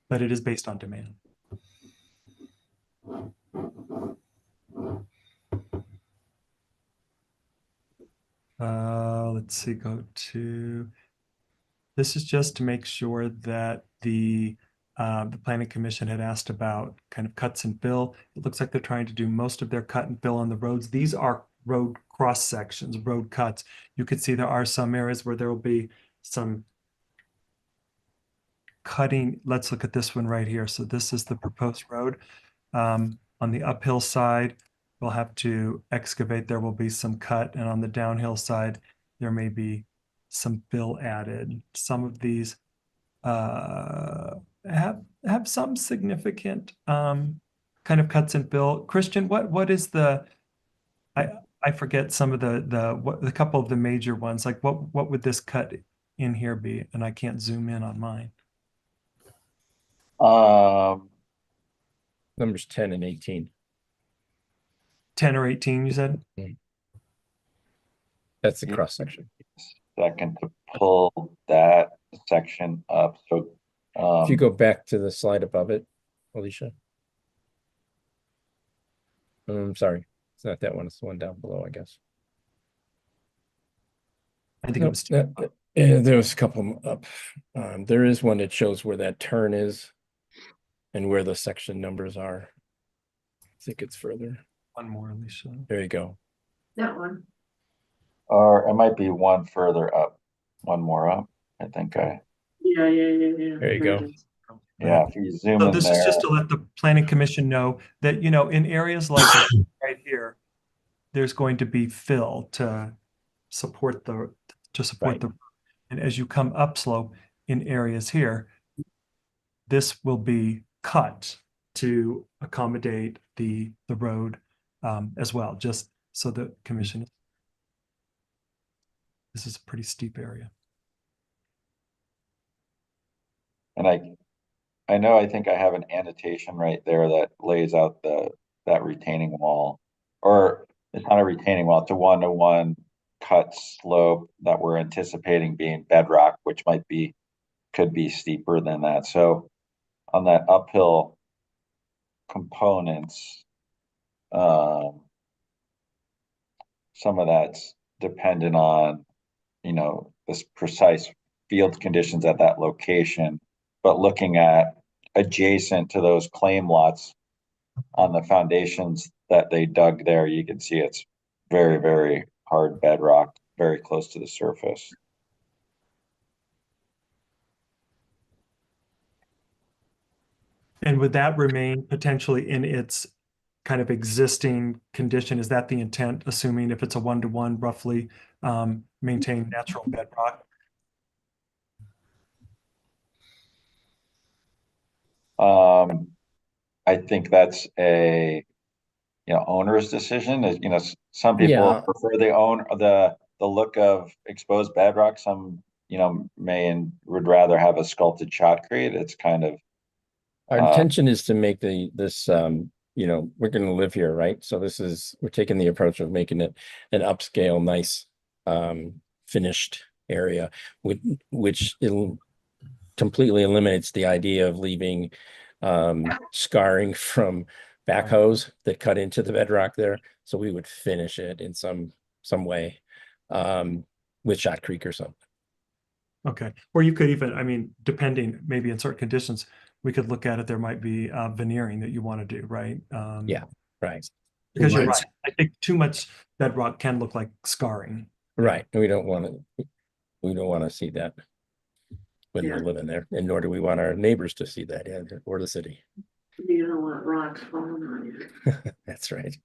But it is based on demand. Let's see, this is just to make sure that the Planning Commission had asked about kind of cuts and fill. It looks like they're trying to do most of their cut and fill on the roads. These are road cross sections, road cuts. You could see there are some areas where there will be some cutting, let's look at this one right here. So this is the proposed road. On the uphill side, we'll have to excavate. There will be some cut, and on the downhill side, there may be some fill added. Some of these have some significant kind of cuts and fill. Christian, what is the I forget some of the couple of the major ones. Like what would this cut in here be? And I can't zoom in on mine. Numbers 10 and 18. 10 or 18, you said? That's the cross section. Second to pull that section up. So If you go back to the slide above it, Alicia. Sorry, it's not that one. It's the one down below, I guess. I think it was two. Yeah, there was a couple up. There is one that shows where that turn is and where the section numbers are. I think it's further. One more, Alicia. There you go. That one. or it might be one further up, one more up. I think Yeah. There you go. yeah, if you zoom So in this is there. just to let the planning commission know that, you know, in areas like right here, there's going to be fill to support the, and as you come upslope in areas here, this will be cut to accommodate the road as well, just so the commission. This is a pretty steep area. And I know, I think I have an annotation right there that lays out that retaining wall, or it's not a retaining wall, it's a one-to-one cut slope that we're anticipating being bedrock, which could be steeper than that. So on that uphill components, some of that's dependent on, this precise field conditions at that location, but looking at adjacent to those claim lots on the foundations that they dug there, you can see it's very, very hard bedrock, very close to the surface. And would that remain potentially in its kind of existing condition? Is that the intent, assuming if it's a one-to-one roughly maintain natural bedrock? I think that's a owner's decision. Some people prefer the look of exposed bedrock. Some may and would rather have a sculpted shotcrete. It's kind of our intention is to make this we're going to live here, right? So we're taking the approach of making it an upscale, nice finished area, which completely eliminates the idea of leaving scarring from backhoes that cut into the bedrock there. So we would finish it in some way with shotcrete or something. Okay. Or you could even, I mean, depending, maybe in certain conditions, we could look at it, there might be veneering that you want to do, right? Yeah, right. Because you're right. I think too much bedrock can look like scarring. Right. We don't want to see that when we're living there, and nor do we want our neighbors to see that either, or the city. You don't want rocks falling on you. That's right.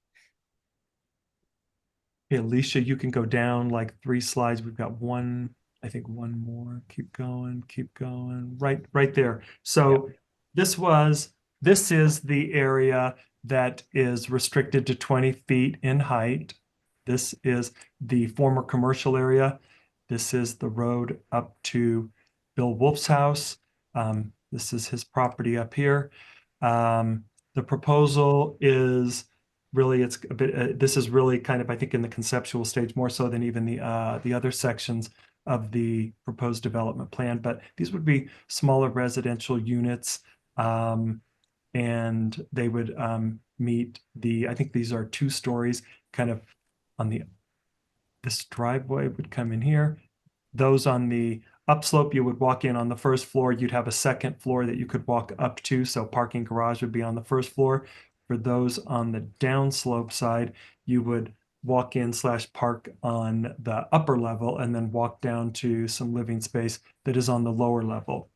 Hey, Alicia, you can go down like 3 slides. We've got one, I think one more. Keep going, right there. So this is the area that is restricted to 20 feet in height. This is the former commercial area. This is the road up to Bill Wolf's house. This is his property up here. The proposal is really, it's a bit, this is really kind of, I think, in the conceptual stage, more so than even the other sections of the proposed development plan, but these would be smaller residential units, and they would meet I think these are 2 stories, kind of on this driveway would come in here. Those on the upslope, you would walk in on the first floor. You'd have a second floor that you could walk up to. So parking garage would be on the first floor. For those on the downslope side, you would walk in / park on the upper level and then walk down to some living space that is on the lower level.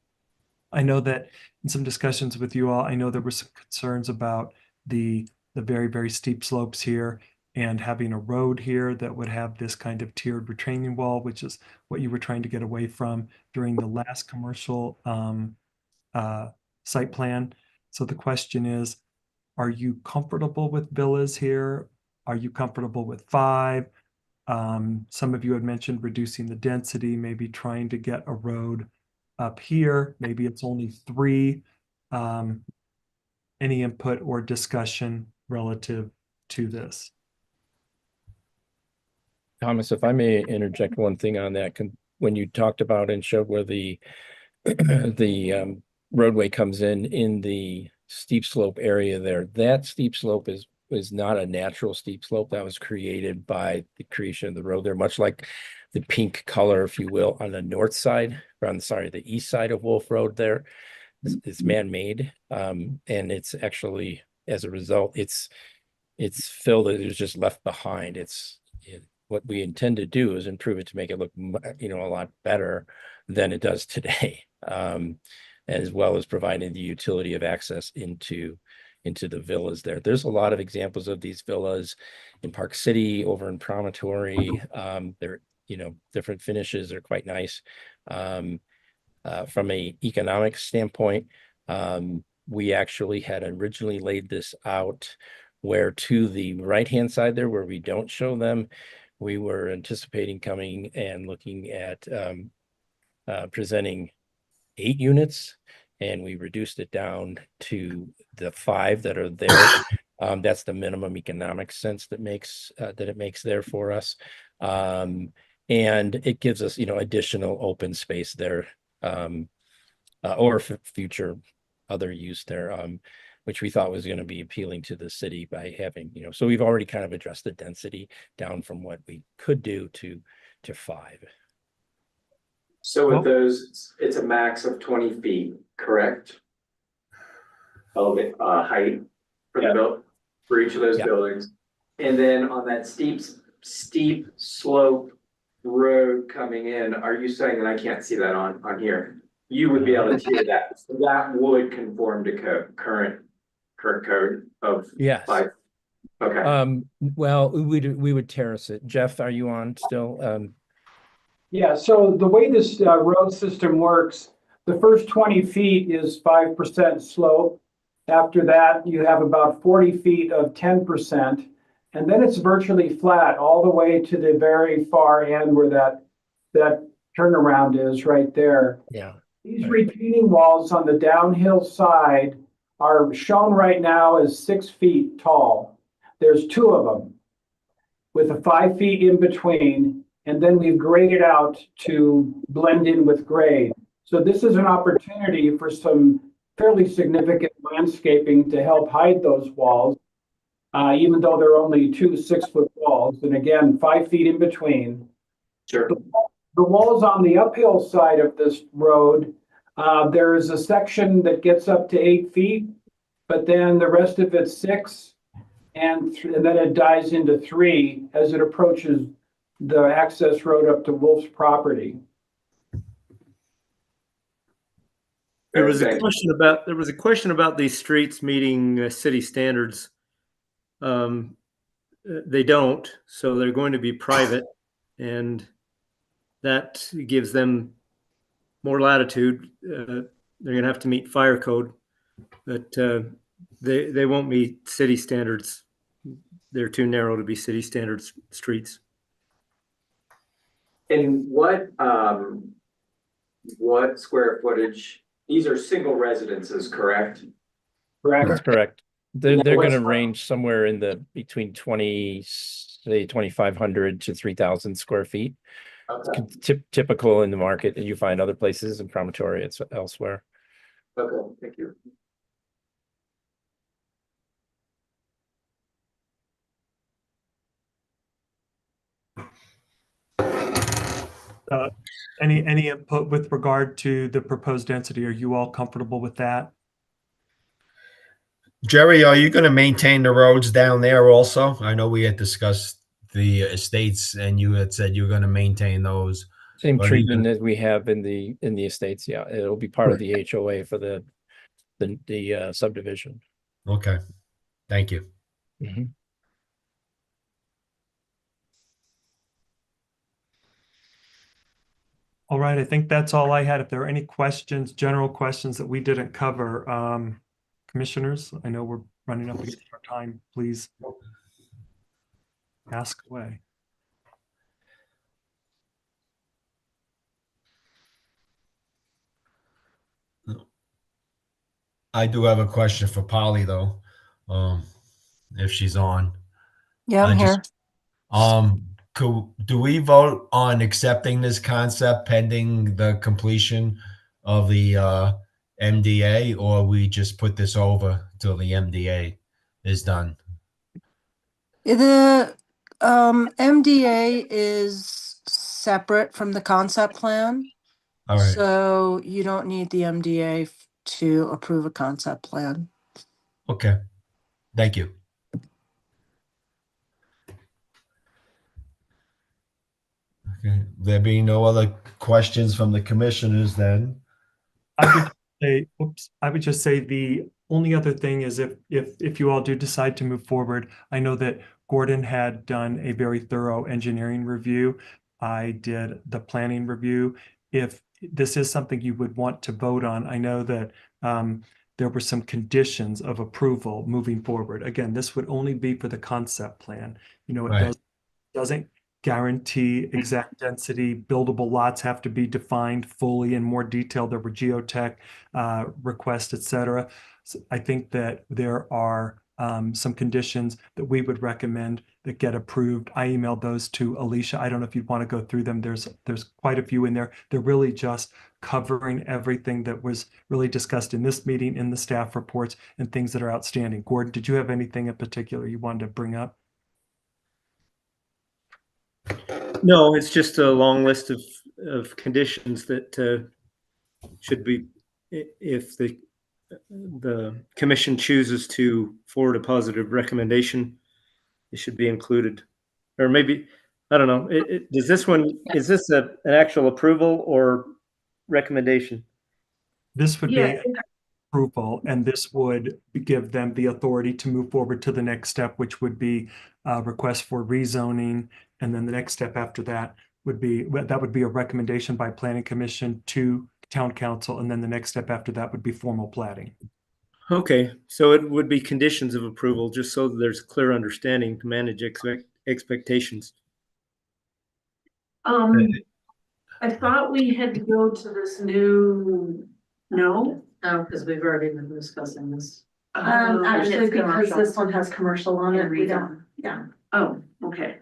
I know that in some discussions with you all, I know there were some concerns about the very, very steep slopes here and having a road here that would have this kind of tiered retaining wall, which is what you were trying to get away from during the last commercial site plan. So the question is, are you comfortable with villas here? Are you comfortable with 5? Some of you had mentioned reducing the density, maybe trying to get a road up here. Maybe it's only 3. Any input or discussion relative to this? Thomas, if I may interject one thing on that, when you talked about and showed where the the roadway comes in the steep slope area there, that steep slope is not a natural steep slope that was created by the creation of the road there, much like the pink color, if you will, on the north side, or on the east side of Wolf Road there. It's man-made, and it's actually, as a result, it's fill that is just left behind. What we intend to do is improve it to make it look, a lot better than it does today, as well as providing the utility of access into the villas there. There's a lot of examples of these villas in Park City, over in Promontory. They're, different finishes. They're quite nice. From a economic standpoint, we actually had originally laid this out where to the right-hand side there, where we don't show them, we were anticipating coming and looking at presenting 8 units, and we reduced it down to the 5 that are there. That's the minimum economic sense that it makes there for us. And it gives us, additional open space there, or future other use there, which we thought was going to be appealing to the city by having, so we've already kind of addressed the density down from what we could do to 5. So with those, it's a max of 20 feet, correct? Height for each of those buildings. And then on that steep slope road coming in, are you saying that I can't see that on here? You would be able to tier that. So that would conform to current code of 5. Okay. Well, we would terrace it. Jeff, are you on still? Yeah, so the way this road system works, the first 20 feet is 5% slope. After that, you have about 40 feet of 10%, and then it's virtually flat all the way to the very far end where that turnaround is right there. Yeah. These retaining walls on the downhill side are shown right now as 6 feet tall. There's 2 of them with a 5 feet in between, and then we've graded out to blend in with grade. So this is an opportunity for some fairly significant landscaping to help hide those walls, even though they're only 2 6-foot walls. And again, 5 feet in between. Sure. The walls on the uphill side of this road, there is a section that gets up to 8 feet, but then the rest of it's 6, and then it dies into 3 as it approaches the access road up to Wolf's property. There was a question about these streets meeting city standards. They don't, so they're going to be private, and that gives them more latitude. They're going to have to meet fire code, but they won't meet city standards. They're too narrow to be city standards streets. And what square footage? These are single residences, correct? Correct. That's correct. They're going to range somewhere in between 2,500 to 3,000 square feet. Okay. Typical in the market, and you find other places in Promontory, it's elsewhere. Okay, thank you. Any input with regard to the proposed density? Are you all comfortable with that? Jerry, are you going to maintain the roads down there also? I know we had discussed the estates and you had said you were going to maintain those. Same Or treatment either- as we have in the estates. Yeah, it'll be part of the HOA for the subdivision. Okay, thank you. Mhm. All right, I think that's all I had. If there are any questions, general questions that we didn't cover, commissioners, I know we're running up against our time. Please ask away. I do have a question for Polly though, if she's on. Yeah, I'm I just- here. do we vote on accepting this concept pending the completion of the MDA, or we just put this over till the MDA is done? The MDA is separate from the concept plan. All right, So you don't need the MDA to approve a concept plan. okay, thank you. Okay, there being no other questions from the commissioners then. I would just say the only other thing is if you all do decide to move forward, I know that Gordon had done a very thorough engineering review. I did the planning review. If this is something you would want to vote on, I know that there were some conditions of approval moving forward. Again, this would only be for the concept plan. You know, it Right. doesn't guarantee exact density. Buildable lots have to be defined fully in more detail. There were geotech requests, et cetera. So I think that there are some conditions that we would recommend that get approved. I emailed those to Alicia. I don't know if you'd want to go through them. There's quite a few in there. They're really just covering everything that was really discussed in this meeting, in the staff reports, and things that are outstanding. Gordon, did you have anything in particular you wanted to bring up? No, it's just a long list of conditions that should be, if the commission chooses to forward a positive recommendation, it should be included. Or maybe, I don't know, does this one, is this an actual approval or recommendation? This would Yeah, be approval, and this would give them the authority to move forward to the next step, which would be a request for rezoning. And then the next step after that would be a recommendation by planning commission to town council. And then the next step after that would be formal platting. Okay, so it would be conditions of approval, just so that there's a clear understanding to manage expectations. I thought we had to go to this new, no? No, because we've already been discussing this. Actually, because this one has commercial on it, we don't. Yeah. Oh, okay,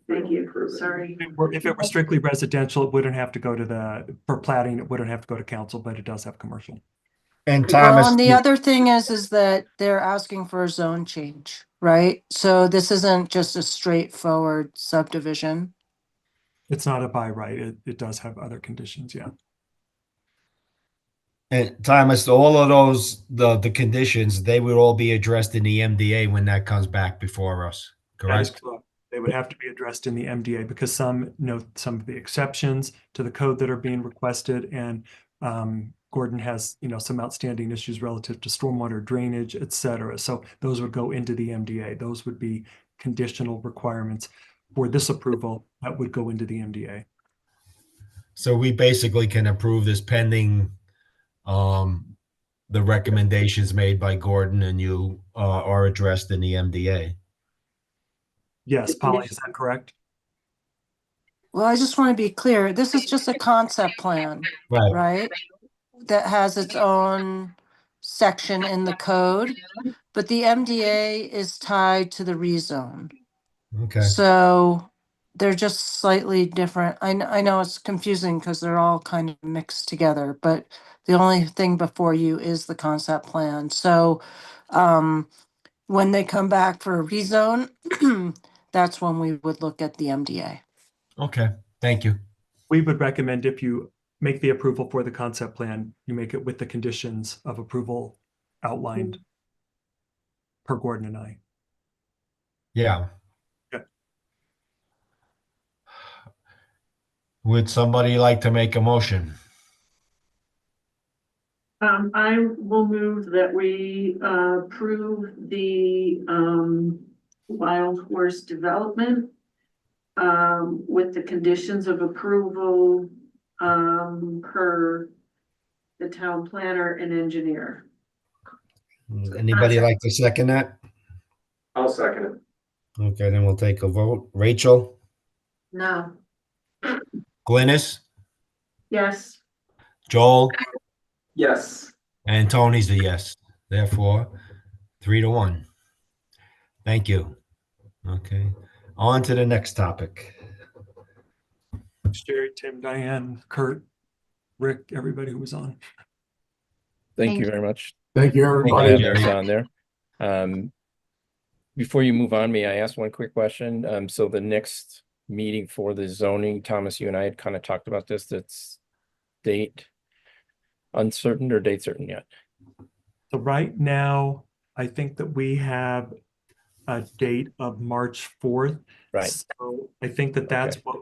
thank you, sorry. If it were strictly residential, it wouldn't have to go to for platting, it wouldn't have to go to council, but it does have commercial. And Well, Thomas, and the other thing is that they're asking for a zone change, right? So this isn't just a straightforward subdivision. It's not a by right. It does have other conditions, yeah. and Thomas, all of those, the conditions, they would all be addressed in the MDA when that comes back before us, That is correct? correct. They would have to be addressed in the MDA because some of the exceptions to the code that are being requested, and Gordon has, some outstanding issues relative to stormwater drainage, et cetera. So those would go into the MDA. Those would be conditional requirements for this approval that would go into the MDA. So we basically can approve this pending the recommendations made by Gordon and you are addressed in the MDA. Yes, Polly, is that correct? Well, I just want to be clear. This is just a concept plan, Right. right? That has its own section in the code, but the MDA is tied to the rezone. Okay. So they're just slightly different. I know it's confusing because they're all kind of mixed together, but the only thing before you is the concept plan. So when they come back for a rezone, that's when we would look at the MDA. Okay. Thank you. We would recommend if you make the approval for the concept plan, you make it with the conditions of approval outlined per Gordon and I. Yeah. Okay. Would somebody like to make a motion? I will move that we approve the Wild Horse development with the conditions of approval per the town planner and engineer. Anybody like to second that? I'll second it. Okay, then we'll take a vote. Rachel, No. Glynis, Yes. Joel, Yes. and Tony's a yes. Therefore, 3-1. Thank you. Okay, on to the next topic. Jerry, Tim, Diane, Kurt, Rick, everybody who was on. Thank you very much. Thank you, for everybody. having us on there. Before you move on, may I ask one quick question? So the next meeting for the zoning, Thomas, you and I had kind of talked about this, that's date uncertain or date certain yet? So right now, I think that we have a date of March 4th. Right. So I think that that's Okay. what,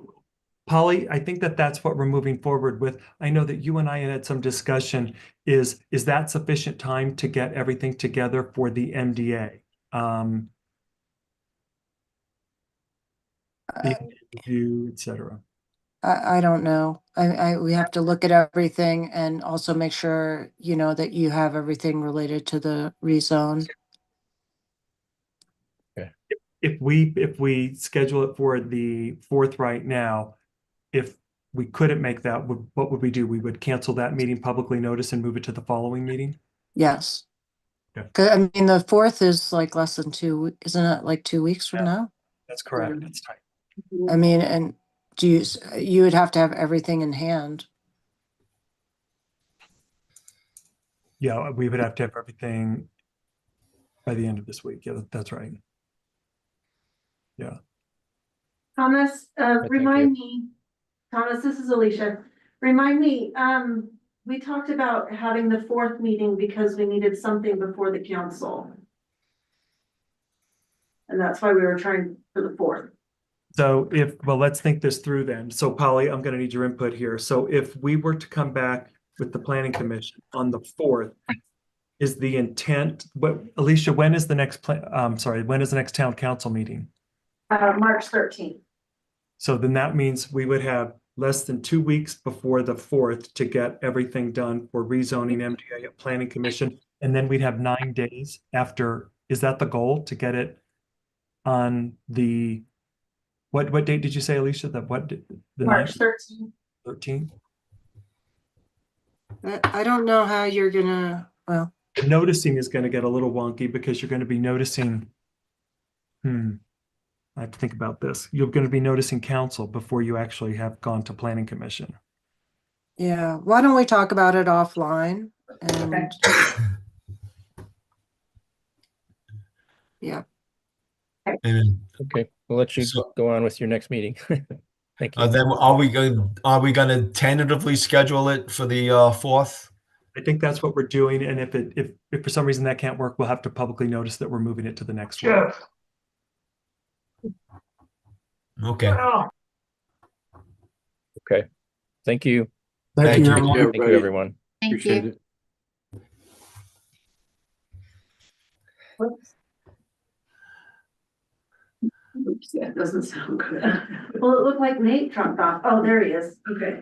Polly, I think that that's what we're moving forward with. I know that you and I had some discussion. Is that sufficient time to get everything together for the MDA? The review, et cetera. I don't know. We have to look at everything and also make sure, you know, that you have everything related to the rezone. If we schedule it for the 4th right now, if we couldn't make that, what would we do? We would cancel that meeting, publicly notice, and move it to the following meeting? Yes. Okay. 'Cause, I mean, the 4th is like less than isn't it like 2 weeks from now? That's correct. That's tight. I mean, and you would have to have everything in hand. Yeah, we would have to have everything by the end of this week. Yeah, that's right. Yeah. Thomas, thank remind me, Thomas, this is Alicia. Remind me, we talked about having the 4th meeting because we needed something before the council. And that's why we were trying for the 4th. So well, let's think this through then. So Polly, I'm going to need your input here. So if we were to come back with the planning commission on the 4th, is the intent, but Alicia, when is the next when is the next town council meeting? March 13th. So then that means we would have less than 2 weeks before the 4th to get everything done for rezoning MDA at planning commission. And then we'd have 9 days after. Is that the goal, to get it on the, what date did you say, Alicia? The March 13th. 13th? I don't know how you're gonna, well, The noticing is going to get a little wonky because you're going to be noticing, I have to think about this. You're going to be noticing council before you actually have gone to planning commission. yeah, why don't we talk about it offline? And yeah, And Okay, we'll let you So- go on with your next meeting. Thank you. then are we going to tentatively schedule it for the 4th? I think that's what we're doing. And if for some reason that can't work, we'll have to publicly notice that we're moving it to the next one. Okay. Okay, thank you. Thank you. everyone. Thank you, everyone. Thank you. Oops, yeah, it doesn't sound good. Well, it looked like Nate dropped off. Oh, there he is. Okay.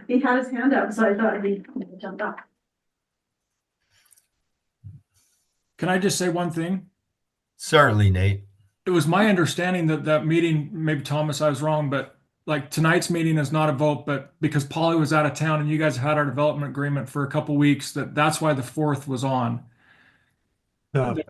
He had his hand up, so I thought he jumped off. Can I just say one thing? Certainly, Nate. It was my understanding that that meeting, maybe Thomas, I was wrong, but like tonight's meeting is not a vote, but because Polly was out of town and you guys had our development agreement for a couple weeks, that's why the 4th was on. The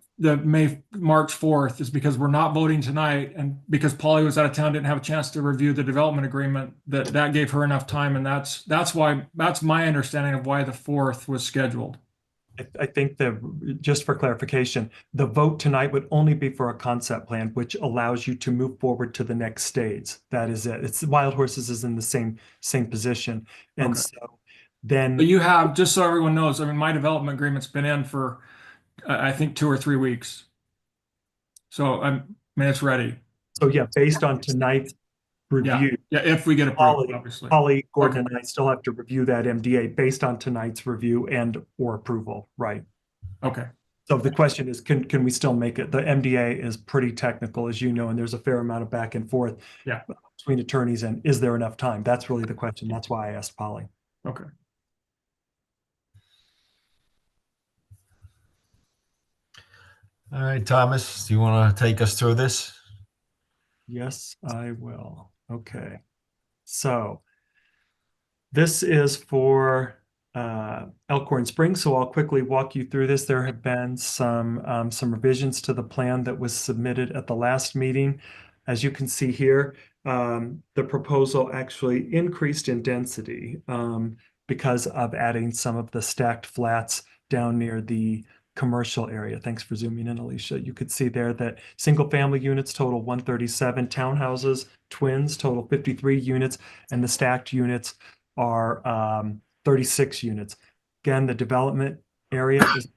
March 4th is because we're not voting tonight, and because Polly was out of town, didn't have a chance to review the development agreement, that gave her enough time, and that's my understanding of why the 4th was scheduled. I think just for clarification, the vote tonight would only be for a concept plan, which allows you to move forward to the next stage. That is it. It's Wild Horses is in the same position. And Okay. so then But you have, just so everyone knows, I mean, my development agreement's been in for, I think 2 or 3 weeks. So I mean, it's ready. So yeah, based on tonight's review. Yeah, if we get approved, obviously. Holly, Gordon, and I still have to review that MDA based on tonight's review and or approval, right? Okay. So the question is, can we still make it? The MDA is pretty technical, as you know, and there's a fair amount of back and forth between attorneys, and is there enough time? That's really the question. That's why I asked Polly. Okay. All right, Thomas, do you want to take us through this? Yes, I will. Okay. So this is for Elkhorn Springs, so I'll quickly walk you through this. There have been some revisions to the plan that was submitted at the last meeting. As you can see here, the proposal actually increased in density because of adding some of the stacked flats down near the commercial area. Thanks for zooming in, Alicia. You could see there that single family units total 137, townhouses, twins total 53 units, and the stacked units are 36 units. Again, the development area is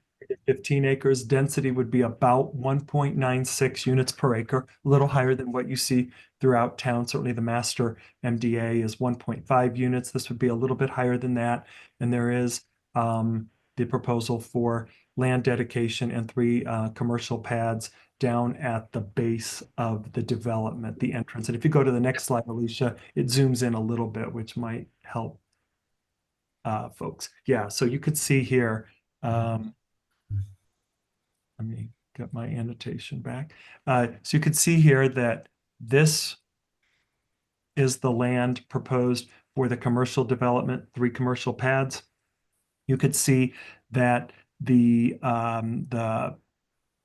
15 acres. Density would be about 1.96 units per acre, a little higher than what you see throughout town. Certainly the master MDA is 1.5 units. This would be a little bit higher than that. And there is the proposal for land dedication and 3 commercial pads down at the base of the development, the entrance. And if you go to the next slide, Alicia, it zooms in a little bit, which might help folks. Yeah, so you could see here, let me get my annotation back. So you could see here that this is the land proposed for the commercial development, 3 commercial pads. You could see that the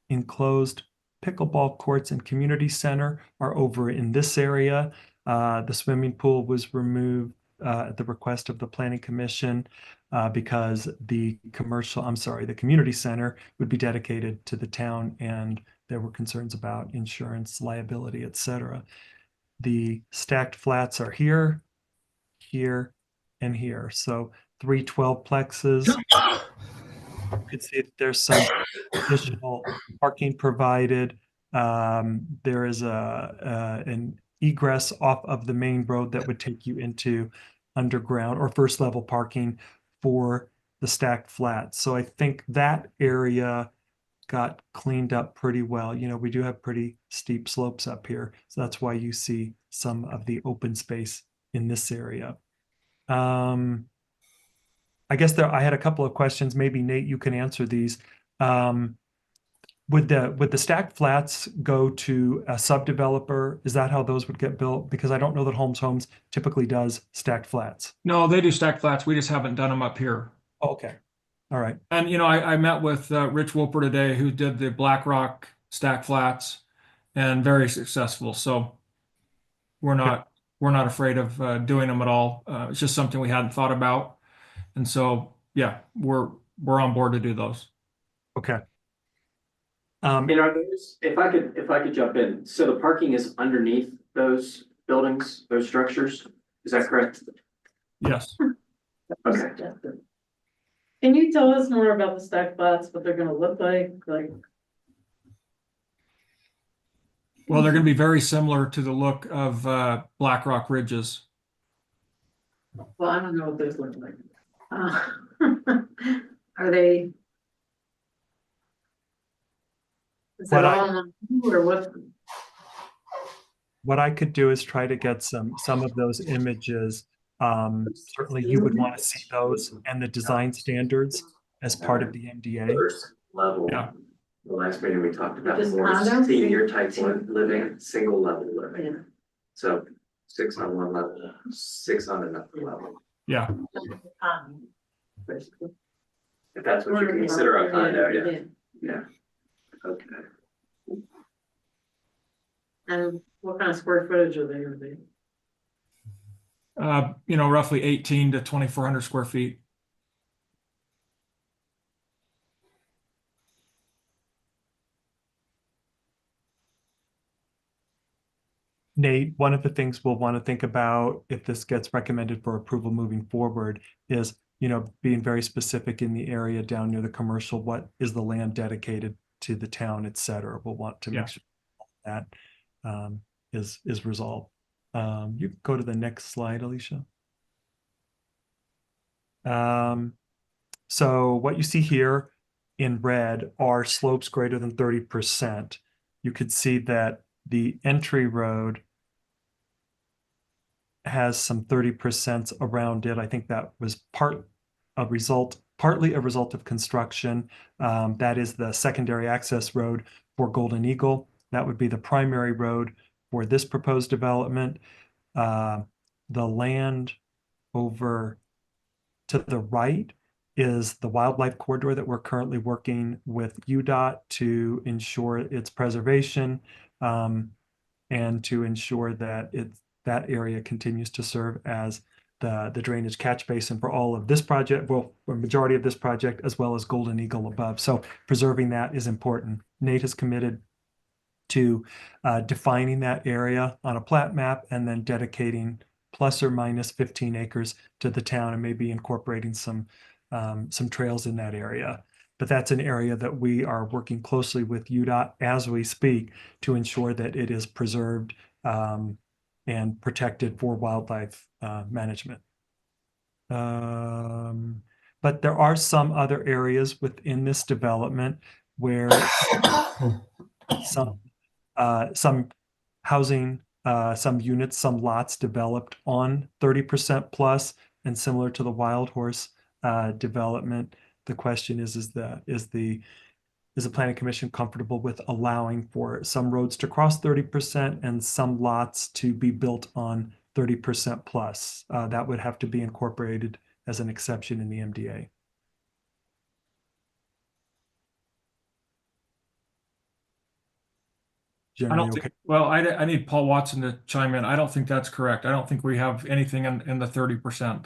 enclosed pickleball courts and community center are over in this area. The swimming pool was removed at the request of the Planning Commission because the community center would be dedicated to the town, and there were concerns about insurance, liability, etc. The stacked flats are here, here, and here. So 3 12-plexes. You can see that there's some additional parking provided. There is an egress off of the main road that would take you into underground or first level parking for the stacked flats. So I think that area got cleaned up pretty well. You know, we do have pretty steep slopes up here. So that's why you see some of the open space in this area. I guess I had a couple of questions. Maybe Nate, you can answer these. Would the stacked flats go to a sub-developer? Is that how those would get built? Because I don't know that Homes typically does stacked flats. No, they do stacked flats. We just haven't done them up here. Oh, okay. All right. And, you know, I met with Rich Wolper today, who did the BlackRock stack flats, and very successful. So we're not afraid of doing them at all. It's just something we hadn't thought about. And so, yeah, we're on board to do those. Okay. And are those, if I could jump in, so the parking is underneath those buildings, those structures, is that correct? Yes. Okay. Can you tell us more about the stacked flats, what they're gonna look like? Well, they're going to be very similar to the look of BlackRock Ridges. Well, I don't know what those look like. Are they? Is that all on you or what? What I could do is try to get some of those images. Certainly you would want to see those and the design standards as part of the MDA. First level. Yeah. The last meeting we talked about Just more condos? senior type living, single level living. So 6 on one level, 6 on another level. Yeah. If that's what you consider a condo, yeah. Yeah. Okay. And what kind of square footage are they gonna be? You know, roughly 18 to 2,400 square feet. Nate, one of the things we'll want to think about if this gets recommended for approval moving forward is, you know, being very specific in the area down near the commercial, what is the land dedicated to the town, et cetera. We'll want to make sure that is resolved. You can go to the next slide, Alicia. So what you see here in red are slopes greater than 30%. You could see that the entry road has some 30% around it. I think that was partly a result of construction. That is the secondary access road for Golden Eagle. That would be the primary road for this proposed development. The land over to the right is the wildlife corridor that we're currently working with UDOT to ensure its preservation, and to ensure that that area continues to serve as the drainage catch basin for all of this project, well, for majority of this project, as well as Golden Eagle above. So preserving that is important. Nate has committed to defining that area on a plat map and then dedicating plus or minus 15 acres to the town, and maybe incorporating some trails in that area. But that's an area that we are working closely with UDOT as we speak to ensure that it is preserved and protected for wildlife management. But there are some other areas within this development where some housing, some units, some lots developed on 30% plus, and similar to the Wild Horse development. The question is the planning commission comfortable with allowing for some roads to cross 30% and some lots to be built on 30% plus? That would have to be incorporated as an exception in the MDA. I don't think, well, I need Paul Watson to chime in. I don't think that's correct. I don't think we have anything in the 30%.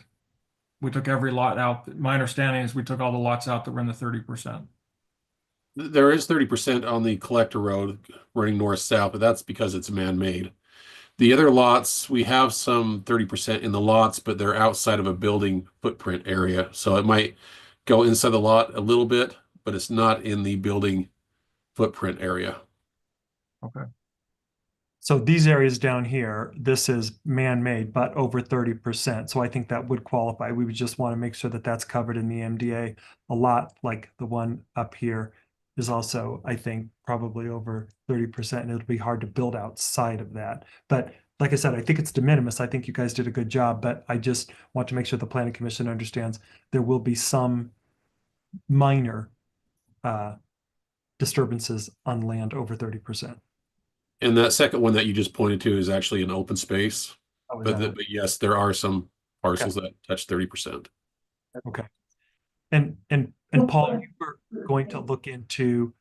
We took every lot out. My understanding is we took all the lots out that were in the 30%. There is 30% on the collector road running north-south, but that's because it's man-made. The other lots, we have some 30% in the lots, but they're outside of a building footprint area. So it might go inside the lot a little bit, but it's not in the building footprint area. Okay. So these areas down here, this is man-made, but over 30%. So I think that would qualify. We would just want to make sure that that's covered in the MDA. A lot like the one up here is also, I think, probably over 30%, and it'll be hard to build outside of that. But like I said, I think it's de minimis. I think you guys did a good job, but I just want to make sure the planning commission understands there will be some minor disturbances on land over 30%. And that second one that you just pointed to is actually an open space. Oh, is But, that but yes, there are some parcels that touch 30%. okay? And Paul, you were going to look into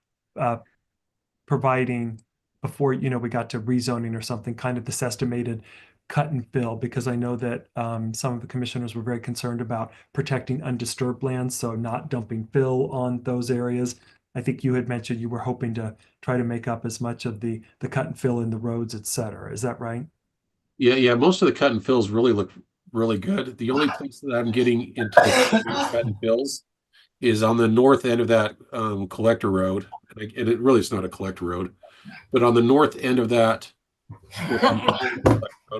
providing, before we got to rezoning or something, kind of this estimated cut and fill, because I know that some of the commissioners were very concerned about protecting undisturbed lands, so not dumping fill on those areas. I think you had mentioned you were hoping to try to make up as much of the cut and fill in the roads, et cetera. Is that right? Yeah. Most of the cut and fills really look really good. The only place that I'm getting into the cut and fills is on the north end of that collector road. And it really is not a collector road, but on the north end of that,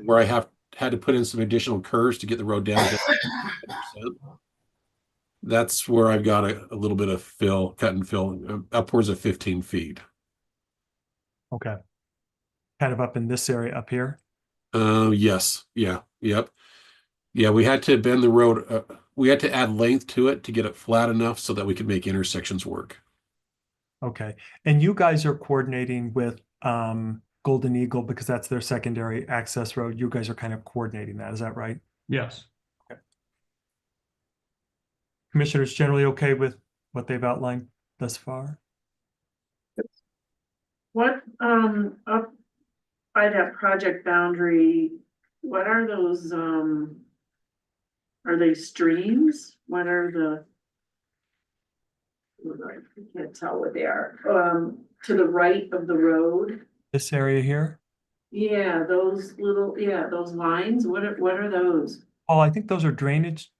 where I had to put in some additional curves to get the road down to 10%. That's where I've got a little bit of cut and fill, upwards of 15 feet. Okay. Kind of up in this area up here? Yes. Yeah. Yep. Yeah, we had to bend the road. We had to add length to it to get it flat enough so that we could make intersections work. Okay. And you guys are coordinating with Golden Eagle because that's their secondary access road. You guys are kind of coordinating that. Is that right? Yes. Okay. Commissioners generally okay with what they've outlined thus far? What, up by that project boundary, what are those, are they streams? What are the? I can't tell what they are, to the right of the road. This area here? Yeah, those little, those lines, what are those? Oh, I think those are drainage.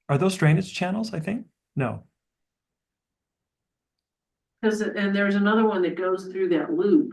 Are those drainage channels, I think? No. Cause, and there's another one that goes through that loop.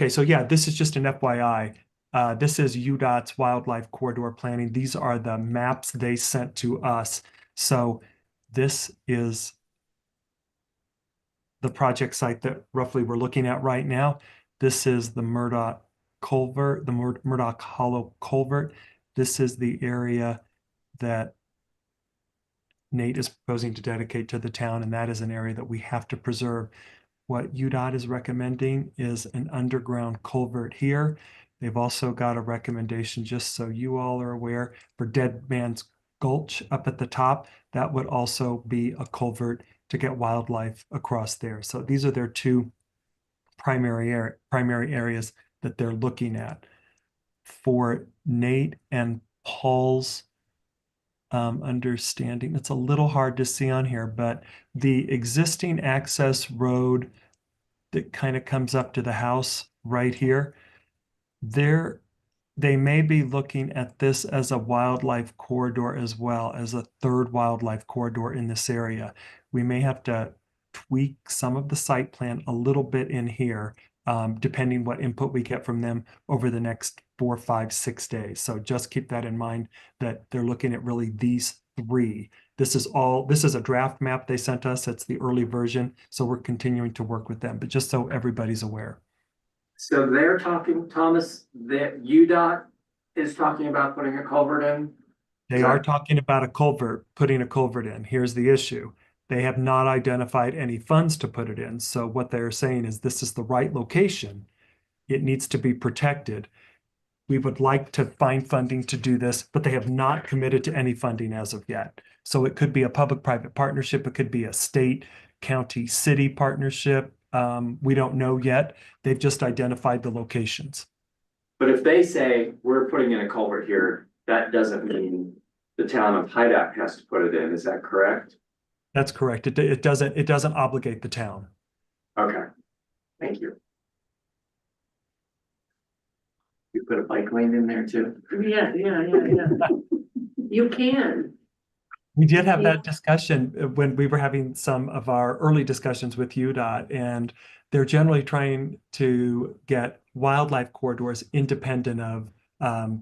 Okay, so yeah, this is just an FYI. This is UDOT's wildlife corridor planning. These are the maps they sent to us. So this is the project site that roughly we're looking at right now. This is the Murdoch culvert, the Murdoch Hollow culvert. This is the area that Nate is proposing to dedicate to the town, and that is an area that we have to preserve. What UDOT is recommending is an underground culvert here. They've also got a recommendation, just so you all are aware, for Dead Man's Gulch up at the top. That would also be a culvert to get wildlife across there. So these are their two primary areas that they're looking at. For Nate and Paul's understanding, it's a little hard to see on here, but the existing access road that kind of comes up to the house right here, they may be looking at this as a wildlife corridor as well, as a third wildlife corridor in this area. We may have to tweak some of the site plan a little bit in here, depending what input we get from them over the next 4, 5, 6 days. So just keep that in mind, that they're looking at really these three. This is a draft map they sent us. It's the early version. So we're continuing to work with them, but just so everybody's aware. So they're talking, Thomas, that UDOT is talking about putting a culvert in? They are talking about putting a culvert in. Here's the issue. They have not identified any funds to put it in. So what they're saying is this is the right location. It needs to be protected. We would like to find funding to do this, but they have not committed to any funding as of yet. So it could be a public-private partnership. It could be a state, county, city partnership. We don't know yet. They've just identified the locations. But if they say we're putting in a culvert here, that doesn't mean the town of Hideout has to put it in. Is that correct? That's correct. It doesn't obligate the town. Okay, thank you. You put a bike lane in there too? Yeah. You can. We did have that discussion when we were having some of our early discussions with UDOT, and they're generally trying to get wildlife corridors independent of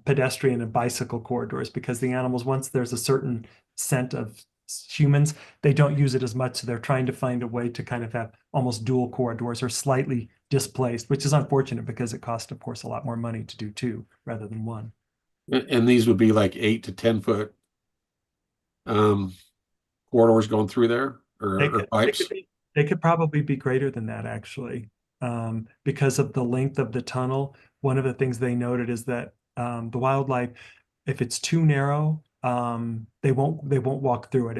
pedestrian and bicycle corridors, because the animals, once there's a certain scent of humans, they don't use it as much. So they're trying to find a way to kind of have almost dual corridors or slightly displaced, which is unfortunate because it costs, of course, a lot more money to do two rather than one. And these would be like 8 to 10 foot corridors going through there, or pipes? They could probably be greater than that, actually, because of the length of the tunnel. One of the things they noted is that the wildlife, if it's too narrow, they won't walk through it.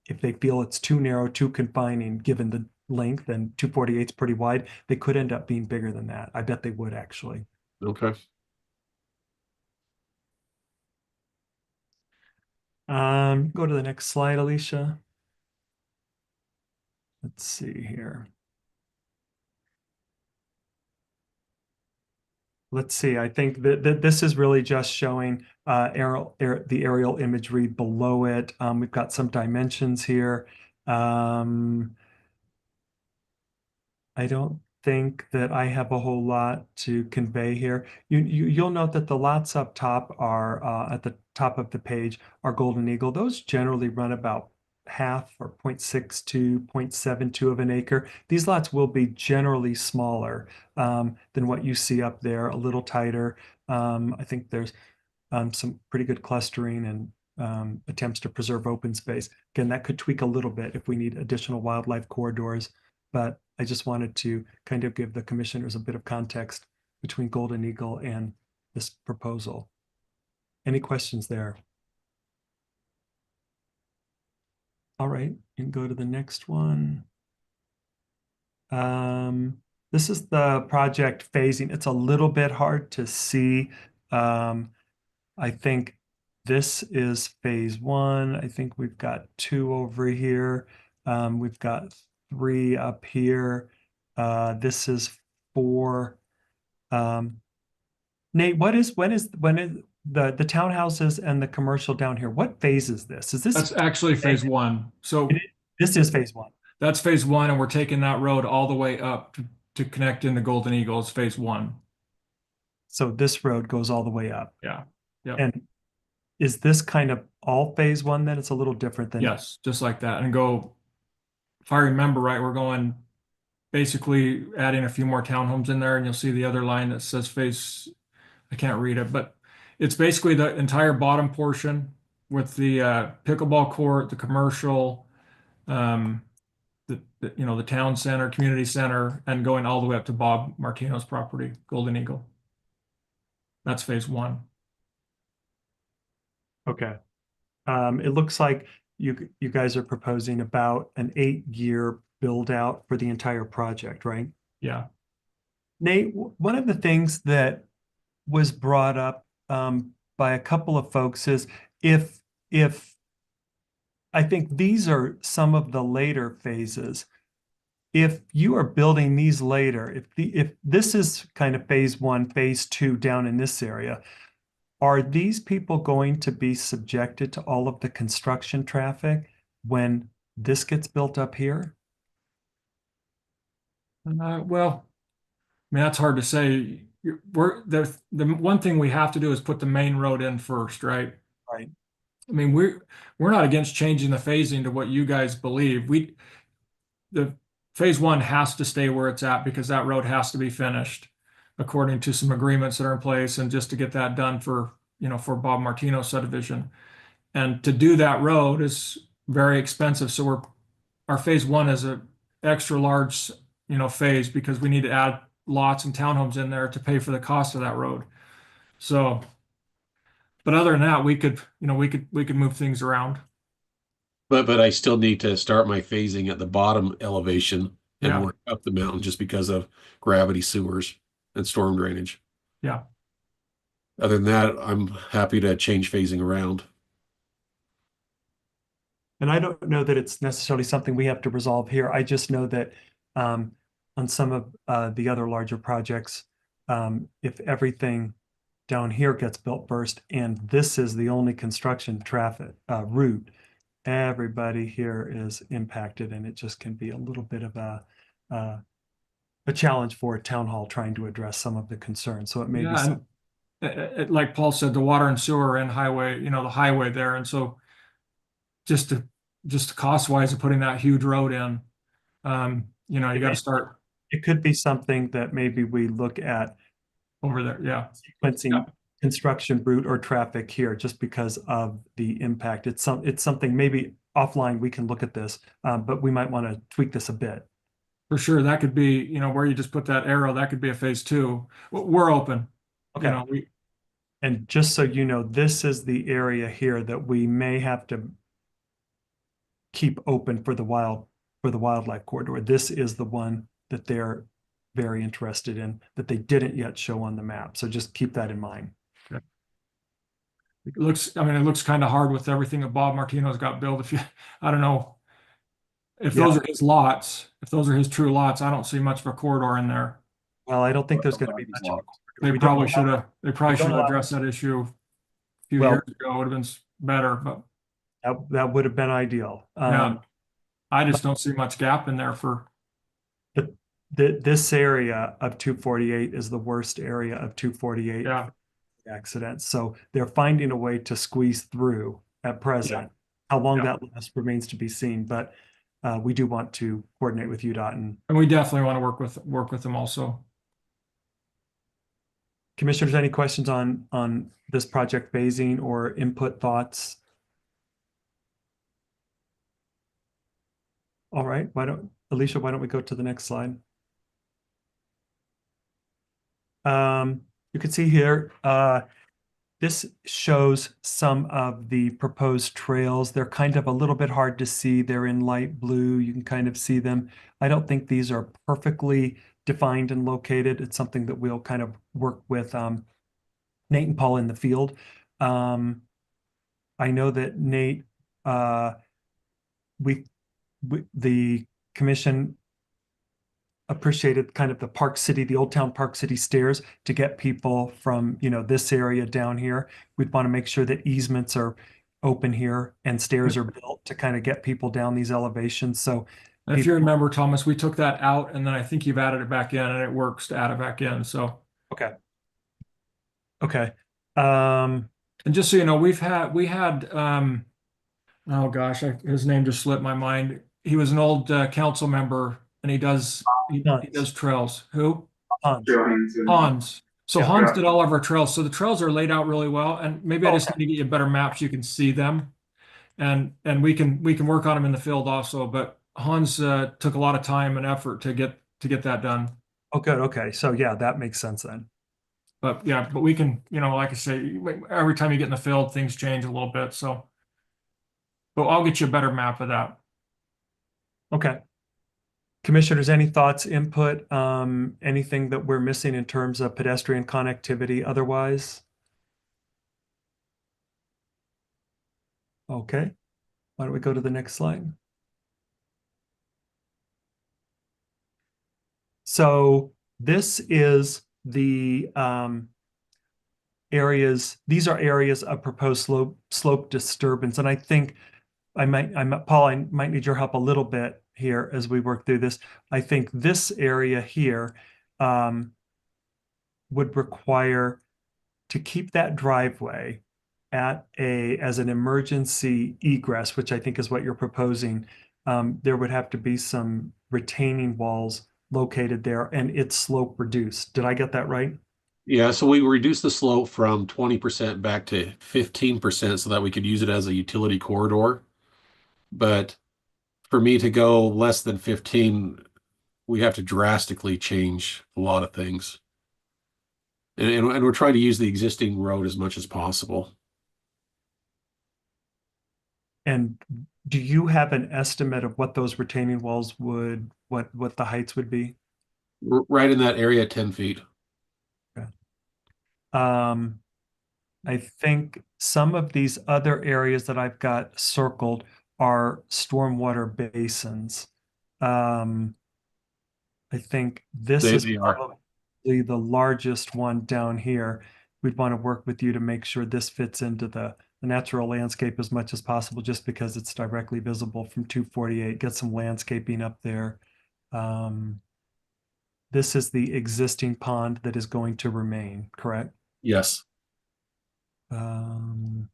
If they feel it's too narrow, too confining, given the length, and 248 is pretty wide, they could end up being bigger than that. I bet they would, actually. Okay. Go to the next slide, Alicia. Let's see here. Let's see. I think that this is really just showing the aerial imagery below it. We've got some dimensions here. I don't think that I have a whole lot to convey here. You'll note that the lots up top are at the top of the page are Golden Eagle. Those generally run about half, or 0.6 to 0.72 of an acre. These lots will be generally smaller than what you see up there, a little tighter. I think there's some pretty good clustering and attempts to preserve open space. Again, that could tweak a little bit if we need additional wildlife corridors, but I just wanted to kind of give the commissioners a bit of context between Golden Eagle and this proposal. Any questions there? All right, you can go to the next one. This is the project phasing. It's a little bit hard to see. I think this is phase 1. I think we've got 2 over here. We've got 3 up here. This is 4. Nate, when is the townhouses and the commercial down here? What phase is this? Is this? That's actually phase 1. So this is phase 1. That's phase 1, and we're taking that road all the way up to connect into Golden Eagle. It's phase 1. So this road goes all the way up. Yeah, yeah. And is this kind of all phase one then? It's a little different than. Yes, just like that. And go, if I remember right, we're going basically adding a few more townhomes in there, and you'll see the other line that says phase, I can't read it, but it's basically the entire bottom portion with the pickleball court, the commercial, the town center, community center, and going all the way up to Bob Martino's property, Golden Eagle. That's phase one. Okay. It looks like you guys are proposing about an 8-year build out for the entire project, right? Yeah. Nate, one of the things that was brought up by a couple of folks is if I think these are some of the later phases. If you are building these later, if this is kind of phase one, phase two down in this area, are these people going to be subjected to all of the construction traffic when this gets built up here? Well, I mean, that's hard to say. The one thing we have to do is put the main road in first, right? Right. I mean, we're not against changing the phasing to what you guys believe. The phase one has to stay where it's at because that road has to be finished according to some agreements that are in place, and just to get that done for Bob Martino subdivision. And to do that road is very expensive. So our phase one is a extra large, phase because we need to add lots and townhomes in there to pay for the cost of that road. So, but other than that, we could move things around. But I still need to start my phasing at the bottom elevation and Yeah. work up the mountain just because of gravity sewers and storm drainage. Yeah. Other than that, I'm happy to change phasing around. And I don't know that it's necessarily something we have to resolve here. I just know that on some of the other larger projects, if everything down here gets built first, and this is the only construction traffic route, everybody here is impacted, and it just can be a little bit of a challenge for a town hall trying to address some of the concerns. So it may be Yeah, some, like Paul said, the water and sewer and highway, the highway there, and so just cost wise of putting that huge road in, you got to start it could be something that maybe we look at over there. Yeah. sequencing construction route or traffic here just because of the impact. It's something maybe offline we can look at this, but we might want to tweak this a bit. For sure. That could be, where you just put that arrow, that could be a phase two. We're open. Okay. And just so you know, this is the area here that we may have to keep open for the wildlife corridor. This is the one that they're very interested in that they didn't yet show on the map. So just keep that in mind. Okay. It looks kind of hard with everything that Bob Martino's got built. I don't know if those are his lots, if those are his true lots, I don't see much of a corridor in there. Well, I don't think there's going to be much of a corridor. They probably should have addressed that issue a few years ago. It would have been better, but that would have been ideal. Yeah. I just don't see much gap in there for. This area of 248 is the worst area of 248 accidents. So they're finding a way to squeeze through at present. How long that lasts remains to be seen, but we do want to coordinate with UDOT and we definitely want to work with them also. Commissioners, any questions on this project phasing or input thoughts? All right, Alicia, why don't we go to the next slide? You can see here, this shows some of the proposed trails. They're kind of a little bit hard to see. They're in light blue. You can kind of see them. I don't think these are perfectly defined and located. It's something that we'll kind of work with Nate and Paul in the field. I know that Nate, the commission appreciated kind of the Old Town Park City stairs to get people from, this area down here. We'd want to make sure that easements are open here and stairs are built to kind of get people down these elevations. So if you remember, Thomas, we took that out and then I think you've added it back in and it works to add it back in. So, okay. Okay. And just so you know, we had oh gosh, his name just slipped my mind. He was an old council member, and he does trails. Who? Hans. Hans. So Yeah. Hans did all of our trails. So the trails are laid out really well, and maybe I just need to get you better maps. You can see them, and we can work on them in the field also. But Hans took a lot of time and effort to get that done. Oh, good. Okay. So yeah, that makes sense then. But yeah, but we can, like I say, every time you get in the field, things change a little bit. So, but I'll get you a better map of that. Okay. Commissioners, any thoughts, input, anything that we're missing in terms of pedestrian connectivity otherwise? Okay. Why don't we go to the next slide? So this is the areas, these are areas of proposed slope disturbance. And I think Paul, I might need your help a little bit here as we work through this. I think this area here would require to keep that driveway as an emergency egress, which I think is what you're proposing. There would have to be some retaining walls located there and its slope reduced. Did I get that right? Yeah, so we reduced the slope from 20% back to 15% so that we could use it as a utility corridor. But for me to go less than 15, we have to drastically change a lot of things. And we're trying to use the existing road as much as possible. And do you have an estimate of what those retaining walls what the heights would be? Right in that area, 10 feet. Okay. I think some of these other areas that I've got circled are stormwater basins. I think this is They are. probably the largest one down here. We'd want to work with you to make sure this fits into the natural landscape as much as possible, just because it's directly visible from 248. Get some landscaping up there. This is the existing pond that is going to remain, correct? Yes. And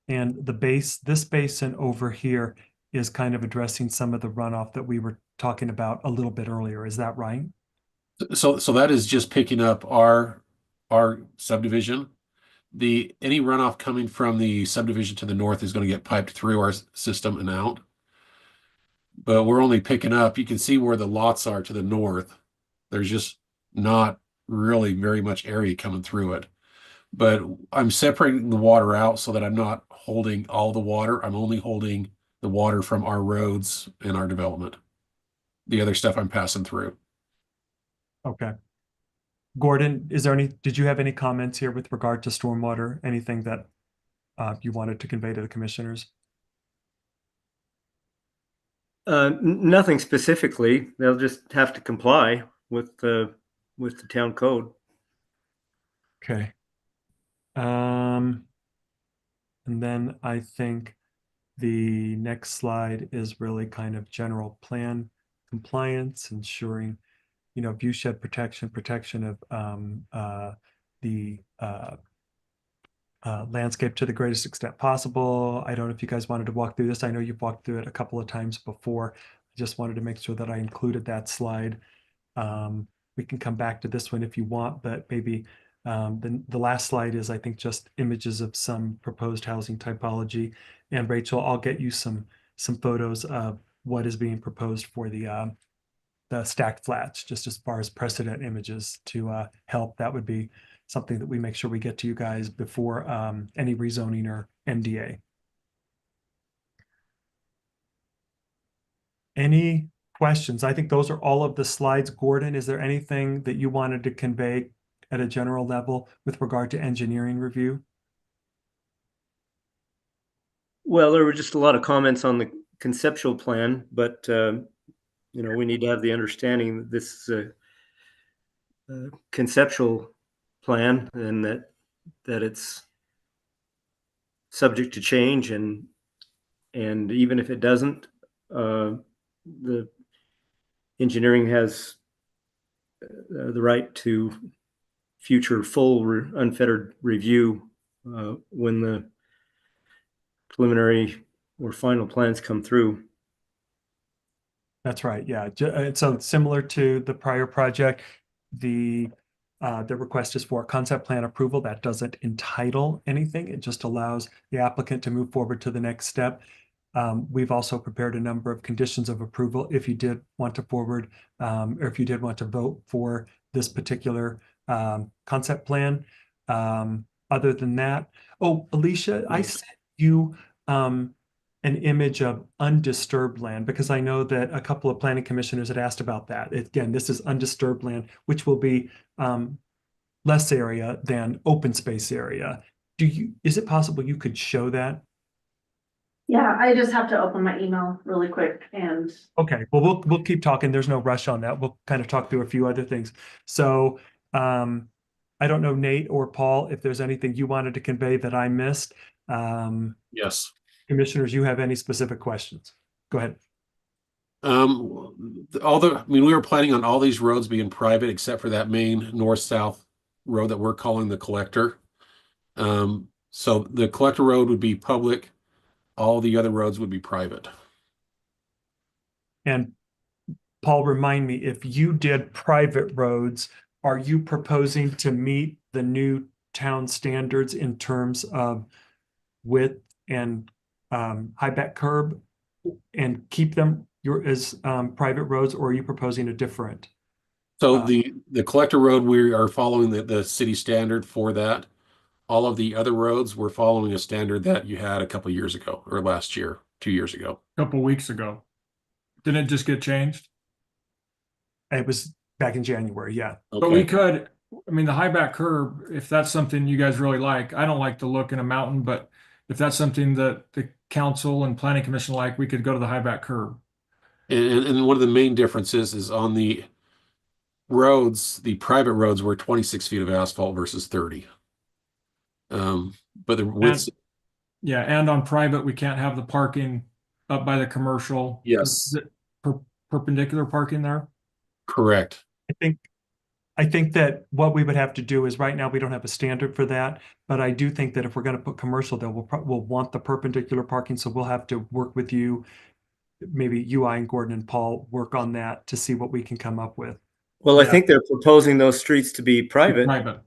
this basin over here is kind of addressing some of the runoff that we were talking about a little bit earlier. Is that right? So that is just picking up our subdivision. Any runoff coming from the subdivision to the north is going to get piped through our system and out. But we're only picking up, you can see where the lots are to the north. There's just not really very much area coming through it. But I'm separating the water out so that I'm not holding all the water. I'm only holding the water from our roads and our development. The other stuff I'm passing through. Okay. Gordon, did you have any comments here with regard to stormwater? Anything that you wanted to convey to the commissioners? Nothing specifically. They'll just have to comply with the town code. Okay. And then I think the next slide is really kind of general plan compliance, ensuring, view shed protection of the landscape to the greatest extent possible. I don't know if you guys wanted to walk through this. I know you've walked through it a couple of times before. I just wanted to make sure that I included that slide. We can come back to this one if you want, but maybe the last slide is, I think, just images of some proposed housing typology. And Rachel, I'll get you some photos of what is being proposed for the stacked flats, just as far as precedent images to help. That would be something that we make sure we get to you guys before any rezoning or MDA. Any questions? I think those are all of the slides. Gordon, is there anything that you wanted to convey at a general level with regard to engineering review? Well, there were just a lot of comments on the conceptual plan, but we need to have the understanding that this is a conceptual plan and that it's subject to change, and even if it doesn't, the engineering has the right to future full unfettered review when the preliminary or final plans come through. That's right, yeah. So similar to the prior project, the request is for concept plan approval. That doesn't entitle anything. It just allows the applicant to move forward to the next step. We've also prepared a number of conditions of approval if you did want to forward, or if you did want to vote for this particular concept plan. Other than that, oh, Alicia, I sent you an image of undisturbed land, because I know that a couple of planning commissioners had asked about that. Again, this is undisturbed land, which will be less area than open space area. Is it possible you could show that? Yeah, I just have to open my email really quick and. Okay, well, we'll keep talking. There's no rush on that. We'll kind of talk through a few other things. So I don't know, Nate or Paul, if there's anything you wanted to convey that I missed. Yes. Commissioners, you have any specific questions? Go ahead. We were planning on all these roads being private except for that main north-south road that we're calling the collector. So the collector road would be public. All the other roads would be private. And Paul, remind me, if you did private roads, are you proposing to meet the new town standards in terms of width and high back curb and keep them as private roads, or are you proposing a different? So the collector road, we are following the city standard for that. All of the other roads, we're following a standard that you had a couple years ago, or last year, 2 years ago. A couple weeks ago. Didn't it just get changed? It was back in January, yeah. But we could, I mean, the high back curb, if that's something you guys really like, I don't like the look in a mountain, but if that's something that the council and planning commission like, we could go to the high back curb. And one of the main differences is on the roads, the private roads were 26 feet of asphalt versus 30. But the width. Yeah, and on private, we can't have the parking up by the commercial. Yes. Is it perpendicular parking there? Correct. I think that what we would have to do is, right now, we don't have a standard for that, but I do think that if we're going to put commercial there, we'll want the perpendicular parking, so we'll have to work with you. Maybe you, I, and Gordon and Paul work on that to see what we can come up with. Well, I think they're proposing those streets to be private. Private.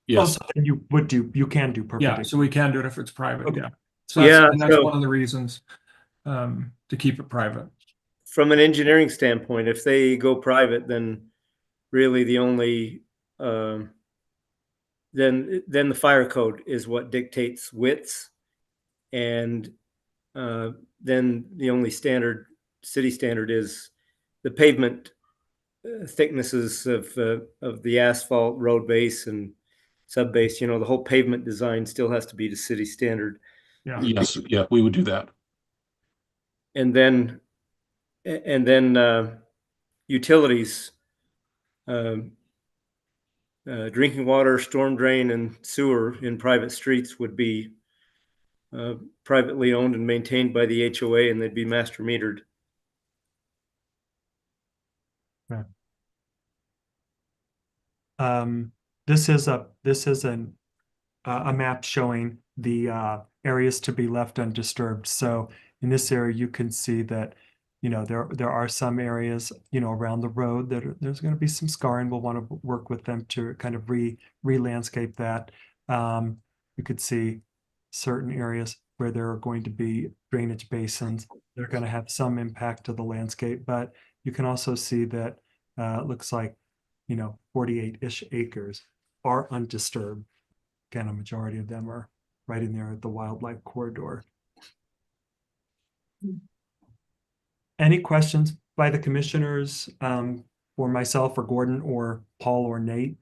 Yes. Oh, so you can do perpendicular. Yeah, so we can do it if it's private, Okay. yeah. So that's one of the reasons to keep it private. From an engineering standpoint, if they go private, then really the only then the fire code is what dictates widths, and then the only city standard is the pavement thicknesses of the asphalt road base and sub base. You know, the whole pavement design still has to be the city standard. Yeah. Yes. Yeah, we would do that. And then utilities, drinking water, storm drain, and sewer in private streets would be privately owned and maintained by the HOA, and they'd be master metered. This is a map showing the areas to be left undisturbed. So in this area, you can see that, you know, there are some areas, you know, around the road that there's going to be some scarring. We'll want to work with them to kind of re-landscape that. You could see certain areas where there are going to be drainage basins. They're going to have some impact to the landscape, but you can also see that it looks like, you know, 48-ish acres are undisturbed. Again, a majority of them are right in there at the wildlife corridor. Any questions by the commissioners for myself or Gordon or Paul or Nate?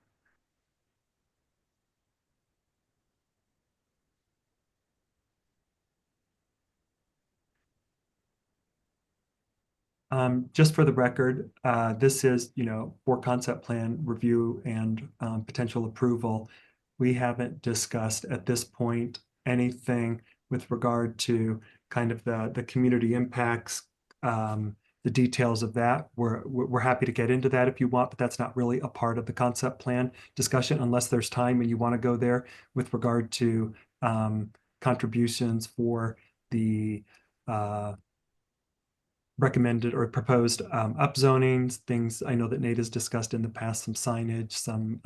Just for the record, this is, you know, for concept plan review and potential approval. We haven't discussed at this point anything with regard to kind of the community impacts, the details of that. We're happy to get into that if you want, but that's not really a part of the concept plan discussion unless there's time and you want to go there with regard to contributions for the recommended or proposed upzonings, things I know that Nate has discussed in the past, some signage, some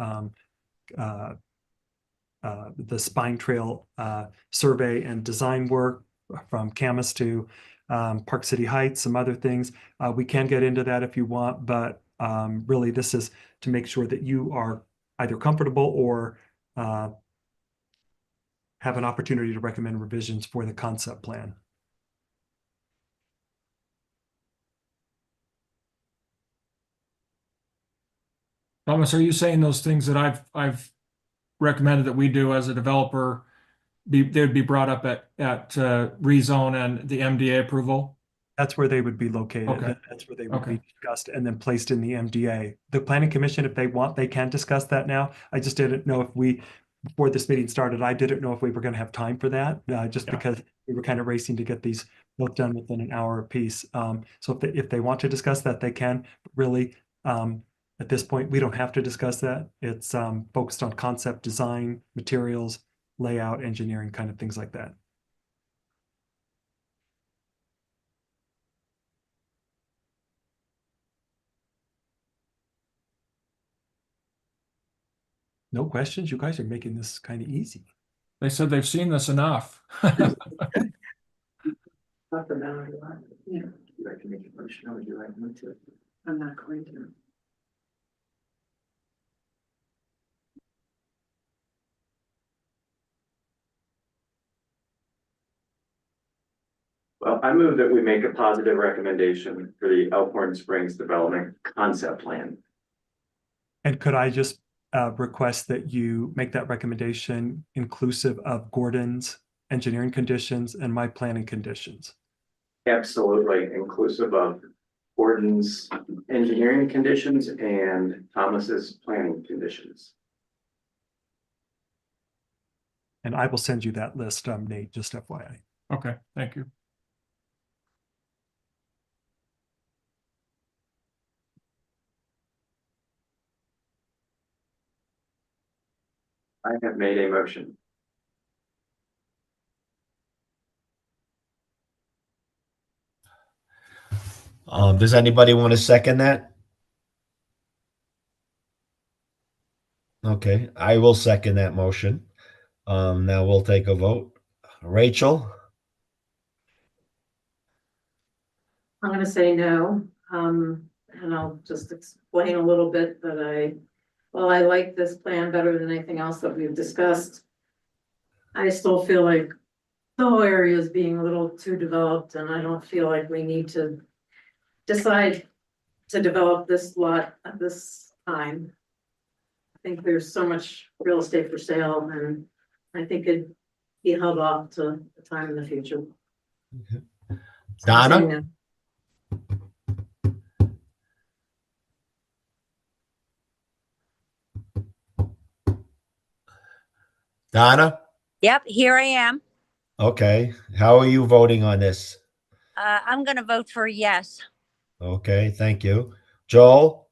the spine trail survey and design work from Camas to Park City Heights, some other things. We can get into that if you want, but really this is to make sure that you are either comfortable or have an opportunity to recommend revisions for the concept plan. Thomas, are you saying those things that I've recommended that we do as a developer, they'd be brought up at rezone and the MDA approval? That's where they would be located. Okay. That's where they would Okay. be discussed and then placed in the MDA. The planning commission, if they want, they can discuss that now. I just didn't know if before this meeting started, I didn't know if we were going to have time for that, just Yeah. because we were kind of racing to get these both done within an hour apiece. So if they want to discuss that, they can. But really, at this point, we don't have to discuss that. It's focused on concept design, materials, layout, engineering, kind of things like that. No questions? You guys are making this kind of easy. They said they've seen this enough. Talk about it a lot. Yeah. Would you like to make a motion, or would you like me to? I'm not going to. Well, I move that we make a positive recommendation for the Elkhorn Springs Development Concept Plan. And could I just request that you make that recommendation inclusive of Gordon's engineering conditions and my planning conditions? Absolutely, inclusive of Gordon's engineering conditions and Thomas's planning conditions. And I will send you that list, Nate, just FYI. Okay, thank you. I have made a motion. Does anybody want to second that? Okay, I will second that motion. Now we'll take a vote. Rachel? I'm gonna say no, and I'll just explain a little bit that well, I like this plan better than anything else that we've discussed. I still feel like the whole area is being a little too developed, and I don't feel like we need to decide to develop this lot at this time. I think there's so much real estate for sale, and I think it'd be held off to a time in the future. So I'm saying Donna? no. Donna? Yep, here I am. Okay, how are you voting on this? I'm going to vote for yes. Okay, thank you. Joel?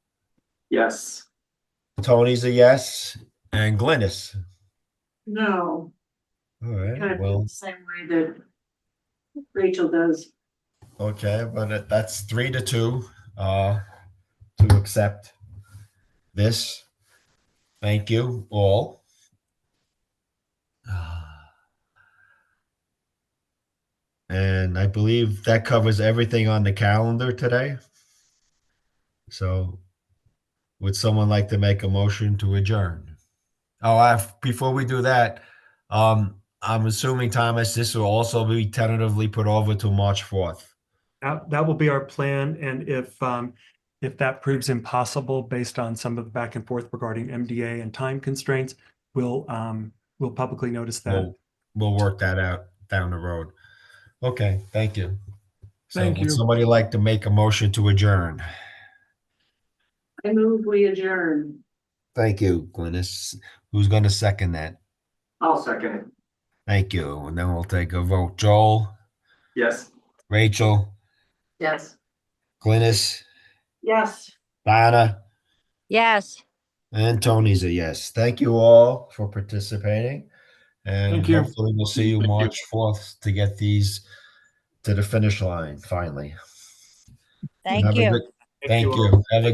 Yes. Tony's a yes, and Glynis? No, All kind right, of well, the same way that Rachel does. okay, but that's 3-2 to accept this. Thank you all. And I believe that covers everything on the calendar today. So would someone like to make a motion to adjourn? Oh, before we do that, I'm assuming, Thomas, this will also be tentatively put over to March 4th. That will be our plan. And if that proves impossible based on some of the back and forth regarding MDA and time constraints, we'll publicly notice that. We'll work that out down the road. Okay, thank you. So Thank would you. somebody like to make a motion to adjourn? I move we adjourn. Thank you, Glynis. Who's going to second that? I'll second it. Thank you. And then we'll take a vote. Joel, Yes. Rachel, Yes. Glynis, Yes. Diana, Yes. and Tony's a yes. Thank you all for participating. And Thank you. hopefully we'll see you March 4th to get these to the finish line finally. Thank Have a you. good, thank you. Have a good